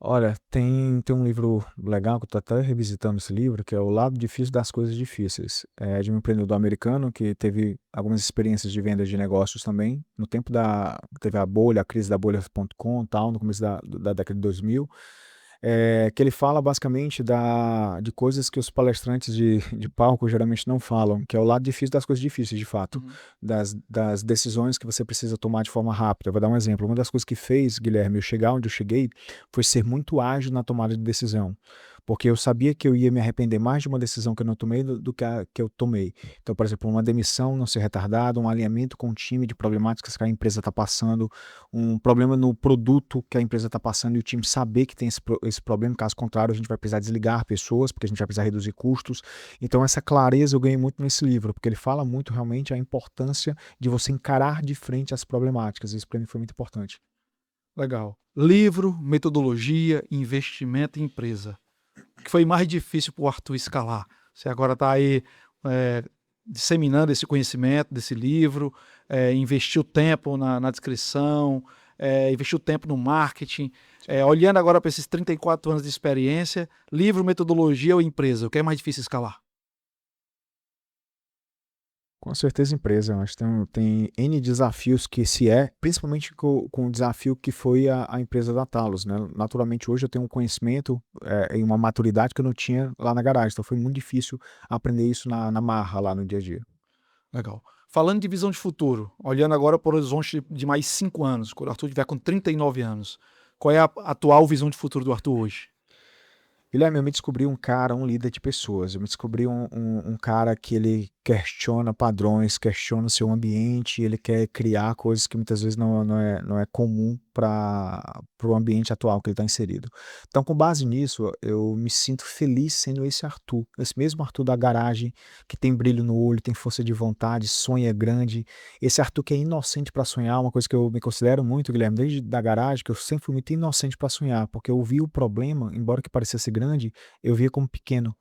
Olha, tem um livro legal que eu estou até revisitando esse livro, que é O Lado Difícil das Coisas Difíceis. É de um empreendedor americano que teve algumas experiências de venda de negócios também. No tempo teve a bolha, a crise da bolha.com e tal, no começo da década de 2000. Que ele fala basicamente de coisas que os palestrantes de palco geralmente não falam, que é o lado difícil das coisas difíceis, de fato, Uhum. das decisões que você precisa tomar de forma rápida. Eu vou dar um exemplo. Uma das coisas que fez, Guilherme, eu chegar onde eu cheguei foi ser muito ágil na tomada de decisão. Porque eu sabia que eu ia me arrepender mais de uma decisão que eu não tomei do que a que eu tomei. Então, por exemplo, uma demissão não ser retardada, um alinhamento com o time de problemáticas que a empresa está passando, um problema no produto que a empresa está passando e o time saber que tem esse problema, caso contrário, a gente vai precisar desligar pessoas, porque a gente vai precisar reduzir custos. Então, essa clareza eu ganhei muito nesse livro, porque ele fala muito realmente a importância de você encarar de frente as problemáticas. Isso para mim foi muito importante. Legal. Livro, metodologia, investimento em empresa. O que foi mais difícil para o Arthur escalar? Você agora está aí é, disseminando esse conhecimento desse livro, investiu tempo na descrição, investiu tempo no marketing. Olhando agora para esses 34 anos de experiência, livro, metodologia ou empresa, o que é mais difícil escalar? Com certeza, empresa. Eu acho que tem N desafios que principalmente com o desafio que foi a empresa da Talos, né? Naturalmente, hoje eu tenho um conhecimento e uma maturidade que eu não tinha lá na garagem. Então, foi muito difícil aprender isso na marra, lá no dia a dia. Legal. Falando de visão de futuro, olhando agora para o horizonte de mais 5 anos, quando o Arthur estiver com 39 anos, qual é a atual visão de futuro do Arthur hoje? Guilherme, eu me descobri um cara, um líder de pessoas. Eu me descobri um cara que ele questiona padrões, questiona o seu ambiente, ele quer criar coisas que muitas vezes não é comum para o ambiente atual que ele está inserido. Então, com base nisso, eu me sinto feliz sendo esse Arthur, esse mesmo Arthur da garagem, que tem brilho no olho, tem força de vontade, sonha grande. Esse Arthur que é inocente para sonhar, uma coisa que eu me considero muito, Guilherme, desde da garagem, que eu sempre fui muito inocente para sonhar, porque eu vi o problema, embora que parecesse grande, eu via como pequeno.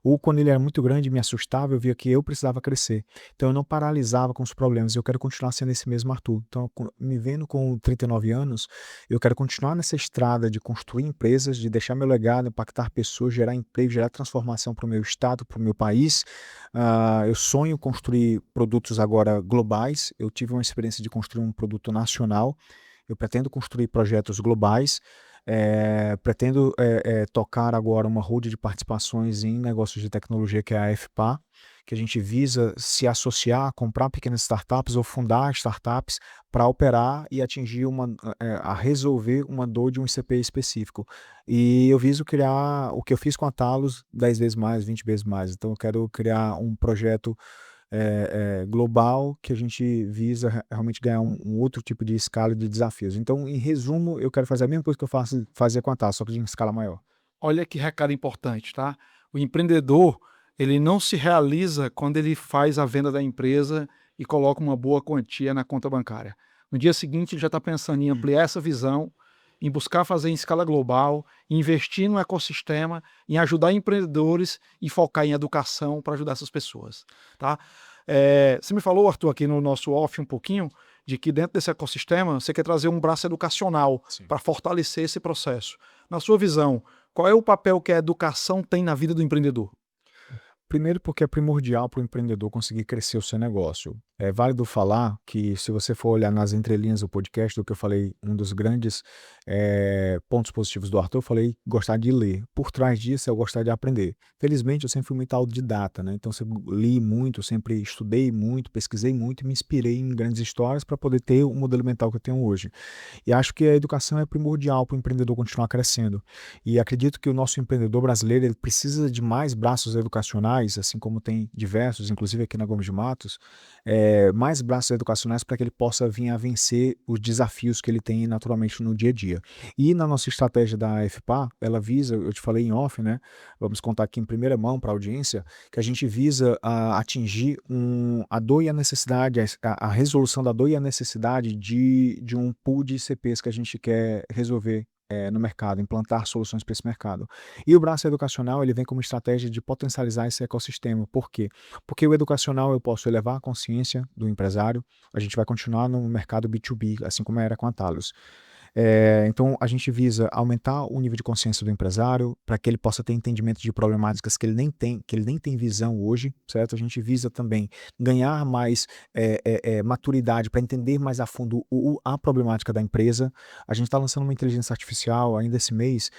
Ou quando ele era muito grande e me assustava, eu via que eu precisava crescer. Então eu não paralisava com os problemas, eu quero continuar sendo esse mesmo Arthur. Então, me vendo com 39 anos, eu quero continuar nessa estrada de construir empresas, de deixar meu legado, impactar pessoas, gerar emprego, gerar transformação para o meu estado, para o meu país. Eu sonho construir produtos agora globais. Eu tive uma experiência de construir um produto nacional. Eu pretendo construir projetos globais. Pretendo tocar agora uma road de participações em negócios de tecnologia, que é a FPA, que a gente visa se associar, comprar pequenas startups ou fundar startups para operar e atingir a resolver uma dor de um ICP específico. E eu viso criar o que eu fiz com a Talos 10 vezes mais, 20 vezes mais. Então eu quero criar um projeto global, que a gente visa realmente ganhar um outro tipo de escala de desafios. Então, em resumo, eu quero fazer a mesma coisa que eu fazia com a TAS, só que em escala maior. Olha que recado importante, tá? O empreendedor, ele não se realiza quando ele faz a venda da empresa e coloca uma boa quantia na conta bancária. No dia seguinte, ele já está pensando em ampliar essa visão, em buscar fazer em escala global, em investir no ecossistema, em ajudar empreendedores e focar em educação para ajudar essas pessoas, tá? Você me falou, Arthur, aqui no nosso off um pouquinho, de que dentro desse ecossistema você quer trazer um braço educacional Sim. para fortalecer esse processo. Na sua visão, qual é o papel que a educação tem na vida do empreendedor? Primeiro, porque é primordial para o empreendedor conseguir crescer o seu negócio. É válido falar que, se você for olhar nas entrelinhas do podcast, do que eu falei, um dos grandes pontos positivos do Arthur, eu falei gostar de ler. Por trás disso é eu gostar de aprender. Felizmente, eu sempre fui muito autodidata, né? Então, sempre li muito, sempre estudei muito, pesquisei muito e me inspirei em grandes histórias para poder ter o modelo mental que eu tenho hoje. E acho que a educação é primordial para o empreendedor continuar crescendo. E acredito que o nosso empreendedor brasileiro ele precisa de mais braços educacionais, assim como tem diversos, inclusive aqui na Gomes de Matos, mais braços educacionais para que ele possa vir a vencer os desafios que ele tem naturalmente no dia a dia. E na nossa estratégia da FPA, ela visa, eu te falei em off, né? Vamos contar aqui em primeira mão para a audiência, que a gente visa atingir a dor e a necessidade, a resolução da dor e a necessidade de um pool de ICPs que a gente quer resolver no mercado, implantar soluções para esse mercado. E o braço educacional ele vem como estratégia de potencializar esse ecossistema. Por quê? Porque o educacional eu posso elevar a consciência do empresário, a gente vai continuar no mercado B2B, assim como era com a Talos. Então, a gente visa aumentar o nível de consciência do empresário para que ele possa ter entendimento de problemáticas que ele nem tem, que ele nem tem visão hoje, certo? A gente visa também ganhar mais maturidade para entender mais a fundo a problemática da empresa. A gente está lançando uma inteligência artificial ainda esse mês,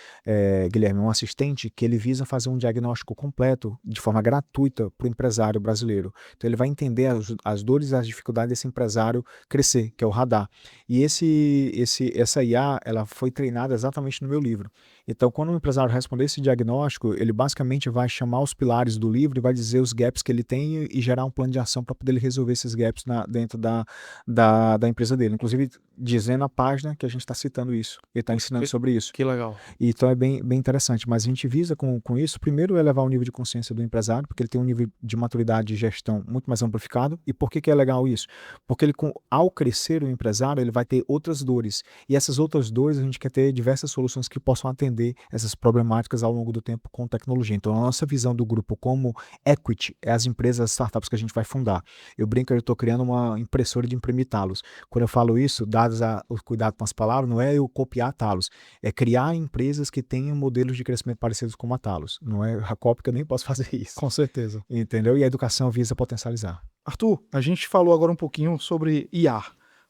Guilherme, um assistente que ele visa fazer um diagnóstico completo de forma gratuita para o empresário brasileiro. Então, ele vai entender as dores e as dificuldades desse empresário crescer, que é o radar. E essa IA, ela foi treinada exatamente no meu livro. Então, quando o empresário responder esse diagnóstico, ele basicamente vai chamar os pilares do livro e vai dizer os gaps que ele tem e gerar um plano de ação para poder ele resolver esses gaps dentro da empresa dele. Inclusive, dizendo a página que a gente está citando isso. Ele está ensinando sobre isso. Que legal. Então é bem interessante, mas a gente visa com isso, primeiro, elevar o nível de consciência do empresário, porque ele tem um nível de maturidade de gestão muito mais amplificado. E por que é legal isso? Porque ao crescer o empresário, ele vai ter outras dores. E essas outras dores, a gente quer ter diversas soluções que possam atender essas problemáticas ao longo do tempo com tecnologia. Então, a nossa visão do grupo como equity é as empresas, as startups que a gente vai fundar. Eu brinco, eu estou criando uma impressora de imprimir talos. Quando eu falo isso, dados o cuidado com as palavras, não é eu copiar talos, é criar empresas que tenham modelos de crescimento parecidos com a Talos. Não é a cópia que eu nem posso fazer isso. Com certeza. Entendeu? E a educação visa potencializar. Arthur, a gente falou agora um pouquinho sobre IA.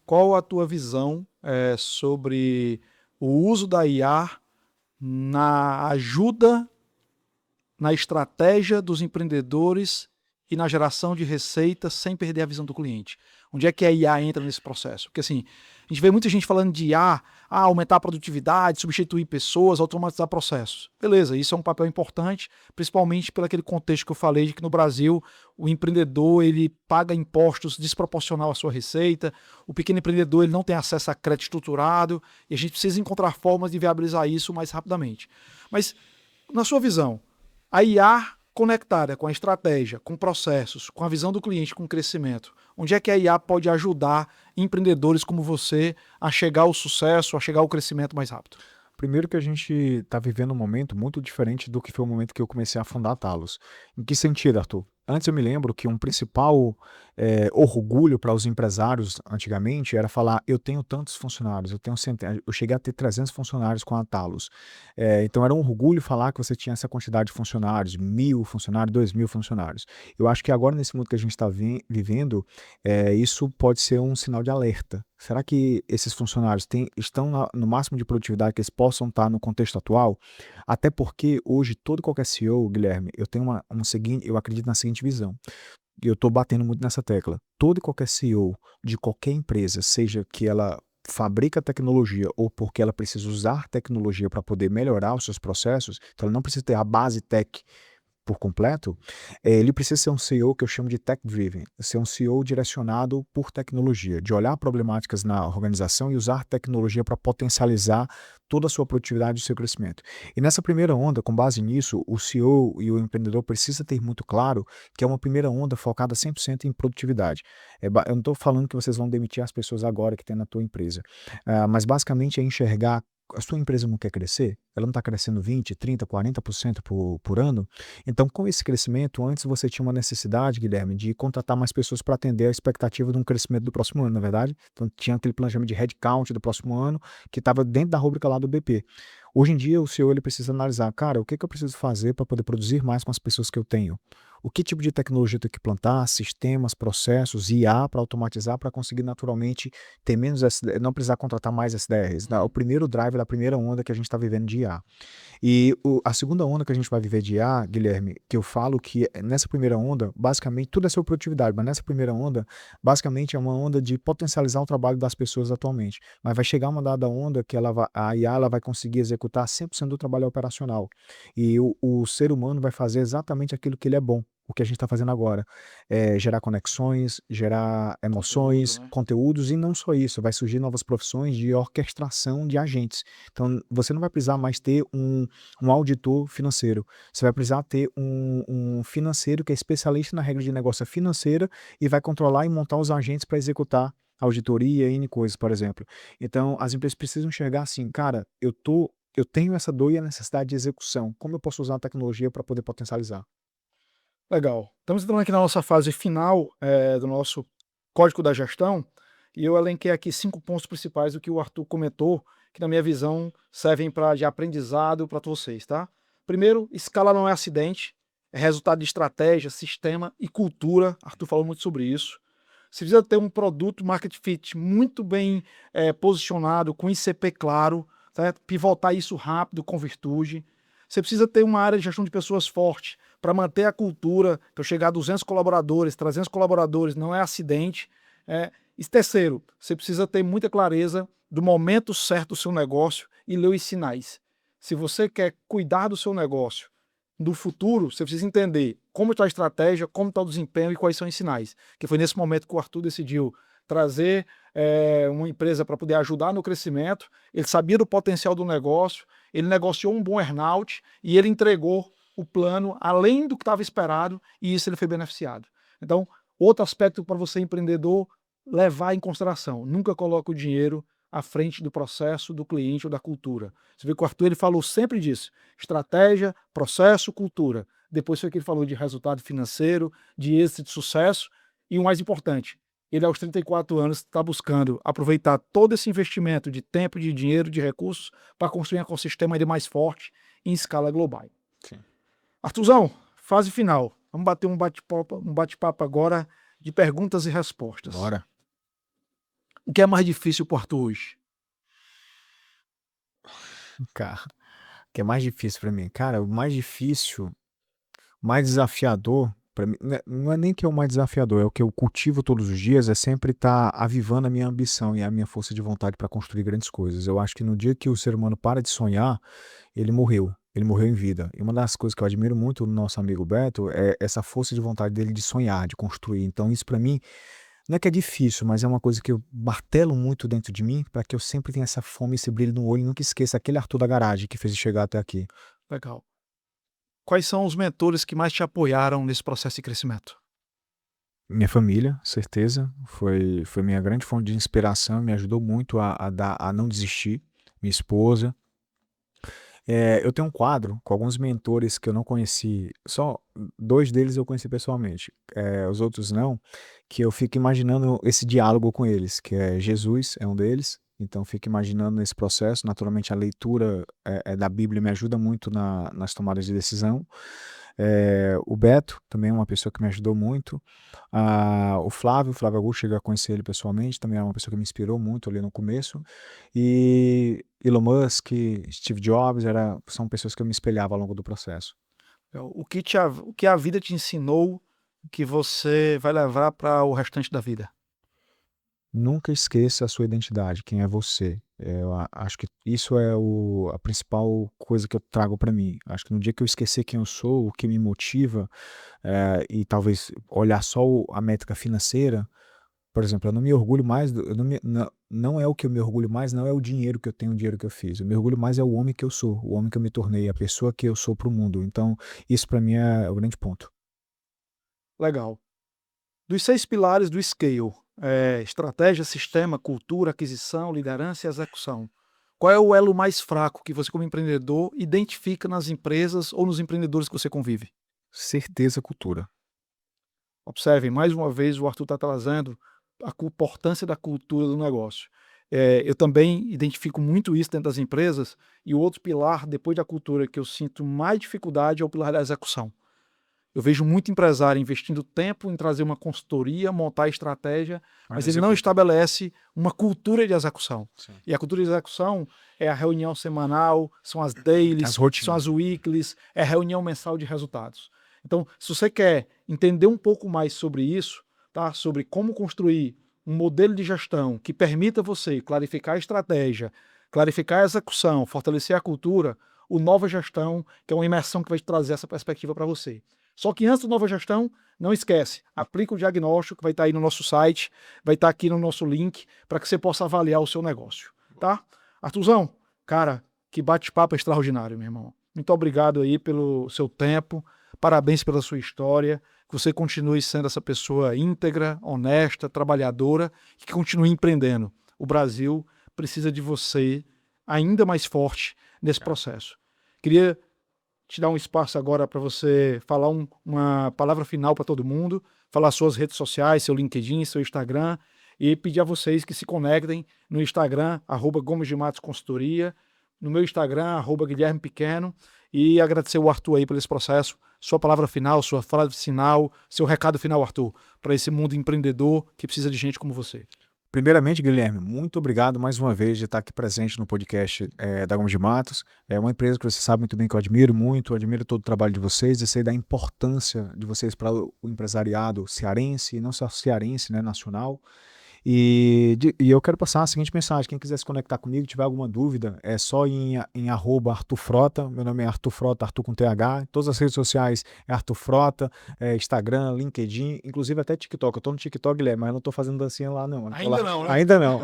Qual a tua visão sobre o uso da IA na ajuda, na estratégia dos empreendedores e na geração de receita sem perder a visão do cliente? Onde é que a IA entra nesse processo? Porque assim, a gente vê muita gente falando de IA, aumentar a produtividade, substituir pessoas, automatizar processos. Beleza, isso é um papel importante, principalmente pelo aquele contexto que eu falei de que no Brasil o empreendedor ele paga impostos desproporcional à sua receita, o pequeno empreendedor ele não tem acesso a crédito estruturado e a gente precisa encontrar formas de viabilizar isso mais rapidamente. Mas, na sua visão, a IA conectada com a estratégia, com processos, com a visão do cliente, com o crescimento, onde é que a IA pode ajudar empreendedores como você a chegar ao sucesso, a chegar ao crescimento mais rápido? Primeiro que a gente está vivendo um momento muito diferente do que foi o momento que eu comecei a fundar a Talos. Em que sentido, Arthur? Antes eu me lembro que um principal orgulho para os empresários antigamente era falar: eu tenho tantos funcionários, eu cheguei a ter 300 funcionários com a Talos. Então era um orgulho falar que você tinha essa quantidade de funcionários, 1.000 funcionários, 2.000 funcionários. Eu acho que agora nesse mundo que a gente está vivendo, isso pode ser um sinal de alerta. Será que esses funcionários estão no máximo de produtividade que eles possam estar no contexto atual? Até porque hoje todo e qualquer CEO, Guilherme, eu tenho eu acredito na seguinte visão. E eu estou batendo muito nessa tecla. Todo e qualquer CEO de qualquer empresa, seja que ela fabrica tecnologia ou porque ela precisa usar tecnologia para poder melhorar os seus processos, então ela não precisa ter a base tech por completo, ele precisa ser um CEO que eu chamo de tech-driven, ser um CEO direcionado por tecnologia, de olhar problemáticas na organização e usar tecnologia para potencializar toda a sua produtividade e o seu crescimento. E nessa primeira onda, com base nisso, o CEO e o empreendedor precisa ter muito claro que é uma primeira onda focada 100% em produtividade. Eu não estou falando que vocês vão demitir as pessoas agora que tem na tua empresa, mas basicamente é enxergar a sua empresa não quer crescer, ela não está crescendo 20, 30, 40% por ano. Então, com esse crescimento, antes você tinha uma necessidade, Guilherme, de contratar mais pessoas para atender a expectativa de um crescimento do próximo ano, na verdade. Então, tinha aquele planejamento de headcount do próximo ano, que estava dentro da rúbrica lá do BP. Hoje em dia, o CEO ele precisa analisar, cara, o que eu preciso fazer para poder produzir mais com as pessoas que eu tenho? O que tipo de tecnologia eu tenho que plantar, sistemas, processos, IA para automatizar, para conseguir naturalmente ter menos SDR, não precisar contratar mais SDRs. O primeiro drive da primeira onda que a gente está vivendo de IA. E a segunda onda que a gente vai viver de IA, Guilherme, que eu falo que nessa primeira onda, basicamente, tudo é sobre produtividade, mas nessa primeira onda, basicamente é uma onda de potencializar o trabalho das pessoas atualmente. Mas vai chegar uma dada onda que a IA ela vai conseguir executar 100% do trabalho operacional. E o ser humano vai fazer exatamente aquilo que ele é bom. O que a gente está fazendo agora é gerar conexões, gerar emoções, conteúdos, e não só isso, vai surgir novas profissões de orquestração de agentes. Então, você não vai precisar mais ter um auditor financeiro, você vai precisar ter um financeiro que é especialista na regra de negócio financeira e vai controlar e montar os agentes para executar auditoria e N coisas, por exemplo. Então, as empresas precisam enxergar assim, cara, eu tenho essa dor e a necessidade de execução, como eu posso usar a tecnologia para poder potencializar? Legal. Estamos entrando aqui na nossa fase final do nosso código da gestão e eu elenquei aqui 5 pontos principais do que o Arthur comentou que, na minha visão, servem de aprendizado para vocês, tá? Primeiro, escala não é acidente, é resultado de estratégia, sistema e cultura. Arthur falou muito sobre isso. Você precisa ter um produto market fit muito bem posicionado, com ICP claro, certo? Pivotar isso rápido, com virtude. Você precisa ter uma área de gestão de pessoas forte para manter a cultura, para chegar a 200 colaboradores, 300 colaboradores, não é acidente. E terceiro, você precisa ter muita clareza do momento certo do seu negócio e ler os sinais. Se você quer cuidar do seu negócio do futuro, você precisa entender como está a estratégia, como está o desempenho e quais são os sinais. Que foi nesse momento que o Arthur decidiu trazer uma empresa para poder ajudar no crescimento. Ele sabia do potencial do negócio, ele negociou um bom earnout e ele entregou o plano além do que estava esperado, e isso ele foi beneficiado. Então, outro aspecto para você, empreendedor, levar em consideração: nunca coloque o dinheiro à frente do processo, do cliente ou da cultura. Você vê que o Arthur ele falou sempre disso: estratégia, processo, cultura. Depois foi que ele falou de resultado financeiro, de êxito, de sucesso, e o mais importante, ele aos 34 anos está buscando aproveitar todo esse investimento de tempo, de dinheiro, de recursos para construir um ecossistema ainda mais forte em escala global. Sim. Arthurzão, fase final. Vamos bater um bate-papo agora de perguntas e respostas. Bora. O que é mais difícil para o Arthur hoje? Cara, o que é mais difícil para mim? Cara, o mais difícil, mais desafiador para mim, não é nem que é o mais desafiador, é o que eu cultivo todos os dias, é sempre estar avivando a minha ambição e a minha força de vontade para construir grandes coisas. Eu acho que no dia que o ser humano para de sonhar, ele morreu. Ele morreu em vida. E uma das coisas que eu admiro muito no nosso amigo Beto é essa força de vontade dele de sonhar, de construir. Então, isso para mim não é que é difícil, mas é uma coisa que eu martelo muito dentro de mim para que eu sempre tenha essa fome, esse brilho no olho e nunca esqueça aquele Arthur da garagem que fez eu chegar até aqui. Legal. Quais são os mentores que mais te apoiaram nesse processo de crescimento? Minha família, certeza, foi minha grande fonte de inspiração, me ajudou muito a não desistir. Minha esposa. Eu tenho um quadro com alguns mentores que eu não conheci, só 2 deles eu conheci pessoalmente, os outros não, que eu fico imaginando esse diálogo com eles, que é Jesus é um deles, então eu fico imaginando esse processo. Naturalmente a leitura da Bíblia me ajuda muito nas tomadas de decisão. O Beto também é uma pessoa que me ajudou muito. O Flávio Augusto, cheguei a conhecer ele pessoalmente, também é uma pessoa que me inspirou muito ali no começo. E Elon Musk, Steve Jobs, são pessoas que eu me espelhava ao longo do processo. O que a vida te ensinou que você vai levar para o restante da vida? Nunca esqueça a sua identidade, quem é você. Acho que isso é a principal coisa que eu trago para mim. Acho que no dia que eu esquecer quem eu sou, o que me motiva, e talvez olhar só a métrica financeira, por exemplo, eu não me orgulho mais, não é o que eu me orgulho mais, não é o dinheiro que eu tenho, o dinheiro que eu fiz. Eu me orgulho mais é o homem que eu sou, o homem que eu me tornei, a pessoa que eu sou para o mundo. Então, isso para mim é o grande ponto. Legal. Dos 6 pilares do Scale, estratégia, sistema, cultura, aquisição, liderança e execução, qual é o elo mais fraco que você, como empreendedor, identifica nas empresas ou nos empreendedores que você convive? Certeza, cultura. Observem, mais uma vez, o Arthur está trazendo a importância da cultura do negócio. Eu também identifico muito isso dentro das empresas, e o outro pilar, depois da cultura, que eu sinto mais dificuldade é o pilar da execução. Eu vejo muito empresário investindo tempo em trazer uma consultoria, montar a estratégia, mas ele não estabelece uma cultura de execução. Sim. E a cultura de execução é a reunião semanal, são as dailies, As rotinas. são as weeklies, é a reunião mensal de resultados. Então, se você quer entender um pouco mais sobre isso, tá? Sobre como construir um modelo de gestão que permita você clarificar a estratégia, clarificar a execução, fortalecer a cultura, o Nova Gestão, que é uma imersão que vai te trazer essa perspectiva para você. Só que antes do Nova Gestão, não esquece, aplica o diagnóstico que vai estar aí no nosso site, vai estar aqui no nosso link, para que você possa avaliar o seu negócio, tá? Arthurzão, cara, que bate-papo extraordinário, meu irmão. Muito obrigado aí pelo seu tempo, parabéns pela sua história, que você continue sendo essa pessoa íntegra, honesta, trabalhadora, e que continue empreendendo. O Brasil precisa de você ainda mais forte nesse processo. Queria te dar um espaço agora para você falar uma palavra final para todo mundo, falar suas redes sociais, seu LinkedIn, seu Instagram, E pedir a vocês que se conectem no Instagram, @Gomes de Matos Consultoria, no meu Instagram, @Guilherme Pequeno, e agradecer o Arthur aí por esse processo. Sua palavra final, sua frase final, seu recado final, Arthur, para esse mundo empreendedor que precisa de gente como você. Primeiramente, Guilherme, muito obrigado mais uma vez de estar aqui presente no podcast da Gomes de Matos. É uma empresa que você sabe muito bem que eu admiro muito, admiro todo o trabalho de vocês e sei da importância de vocês para o empresariado cearense, e não só cearense, né, nacional. E eu quero passar a seguinte mensagem: quem quiser se conectar comigo, tiver alguma dúvida, é só ir em @Arthur Frota. Meu nome é Arthur Frota, Arthur com TH. Todas as redes sociais é Arthur Frota, Instagram, LinkedIn, inclusive até TikTok. Eu tô no TikTok, Guilherme, mas eu não tô fazendo dancinha lá não. Ainda não, né? Ainda não.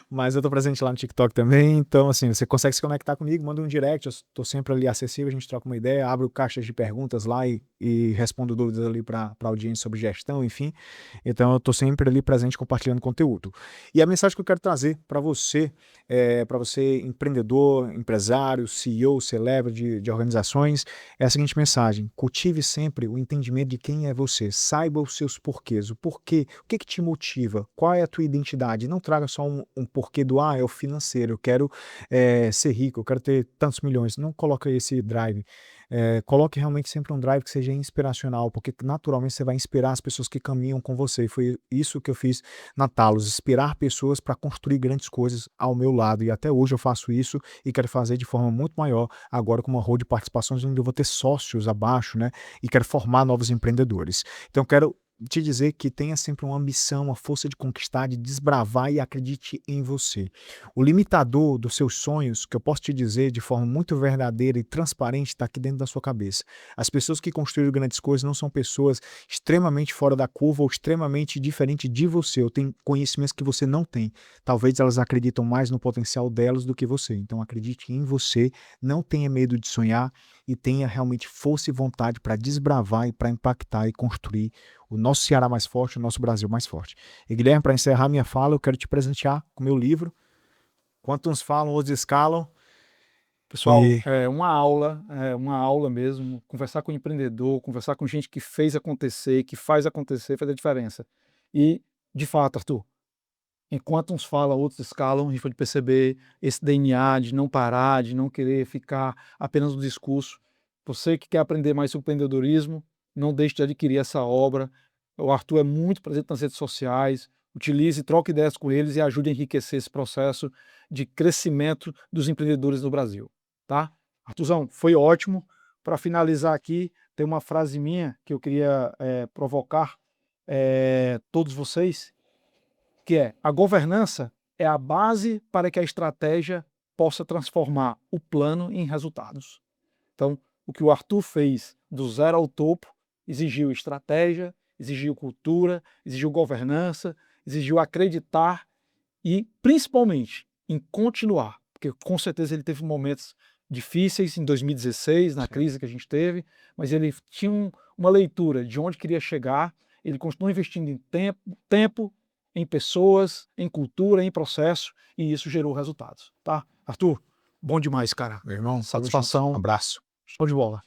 Mas eu tô presente lá no TikTok também, então assim, você consegue se conectar comigo, manda um direct, eu tô sempre ali acessível, a gente troca uma ideia, abro caixas de perguntas lá e respondo dúvidas ali para audiência sobre gestão, enfim. Então eu tô sempre ali presente compartilhando conteúdo. E a mensagem que eu quero trazer para você empreendedor, empresário, CEO, celebrity de organizações, é a seguinte mensagem: cultive sempre o entendimento de quem é você, saiba os seus porquês, o porquê, o que te motiva, qual é a tua identidade, não traga só um porquê do é o financeiro, eu quero ser rico, eu quero ter tantos milhões, não coloca esse drive. Coloque realmente sempre um drive que seja inspiracional, porque naturalmente você vai inspirar as pessoas que caminham com você. E foi isso que eu fiz na Talos, inspirar pessoas para construir grandes coisas ao meu lado. E até hoje eu faço isso e quero fazer de forma muito maior, agora com uma rol de participações onde eu vou ter sócios abaixo, né? E quero formar novos empreendedores. Então quero te dizer que tenha sempre uma ambição, uma força de conquistar, de desbravar e acredite em você. O limitador dos seus sonhos, que eu posso te dizer de forma muito verdadeira e transparente, está aqui dentro da sua cabeça. As pessoas que construíram grandes coisas não são pessoas extremamente fora da curva ou extremamente diferentes de você. Eu tenho conhecimentos que você não tem. Talvez elas acreditam mais no potencial delas do que você. Então acredite em você, não tenha medo de sonhar e tenha realmente força e vontade para desbravar e para impactar e construir o nosso Ceará mais forte, o nosso Brasil mais forte. E Guilherme, para encerrar minha fala, eu quero te presentear com o meu livro, Quanto uns falam, outros escalam. Pessoal, é uma aula mesmo. Conversar com o empreendedor, conversar com gente que fez acontecer, que faz acontecer, faz a diferença. E, de fato, Arthur, enquanto uns falam, outros escalam, a gente pode perceber esse DNA de não parar, de não querer ficar apenas no discurso. Você que quer aprender mais sobre empreendedorismo, não deixe de adquirir essa obra. O Arthur é muito presente nas redes sociais. Utilize, troque ideias com eles e ajude a enriquecer esse processo de crescimento dos empreendedores no Brasil. Tá? Arthurzão, foi ótimo. Para finalizar aqui, tem uma frase minha que eu queria provocar todos vocês, que é: a governança é a base para que a estratégia possa transformar o plano em resultados. Então, o que o Arthur fez do zero ao topo exigiu estratégia, exigiu cultura, exigiu governança, exigiu acreditar e, principalmente, em continuar, porque com certeza ele teve momentos difíceis em 2016, na crise que a gente teve, mas ele tinha uma leitura de onde queria chegar, ele continuou investindo em tempo, em pessoas, em cultura, em processo, e isso gerou resultados, tá? Arthur, bom demais, cara. Meu irmão, Satisfação. abraço. Show de bola.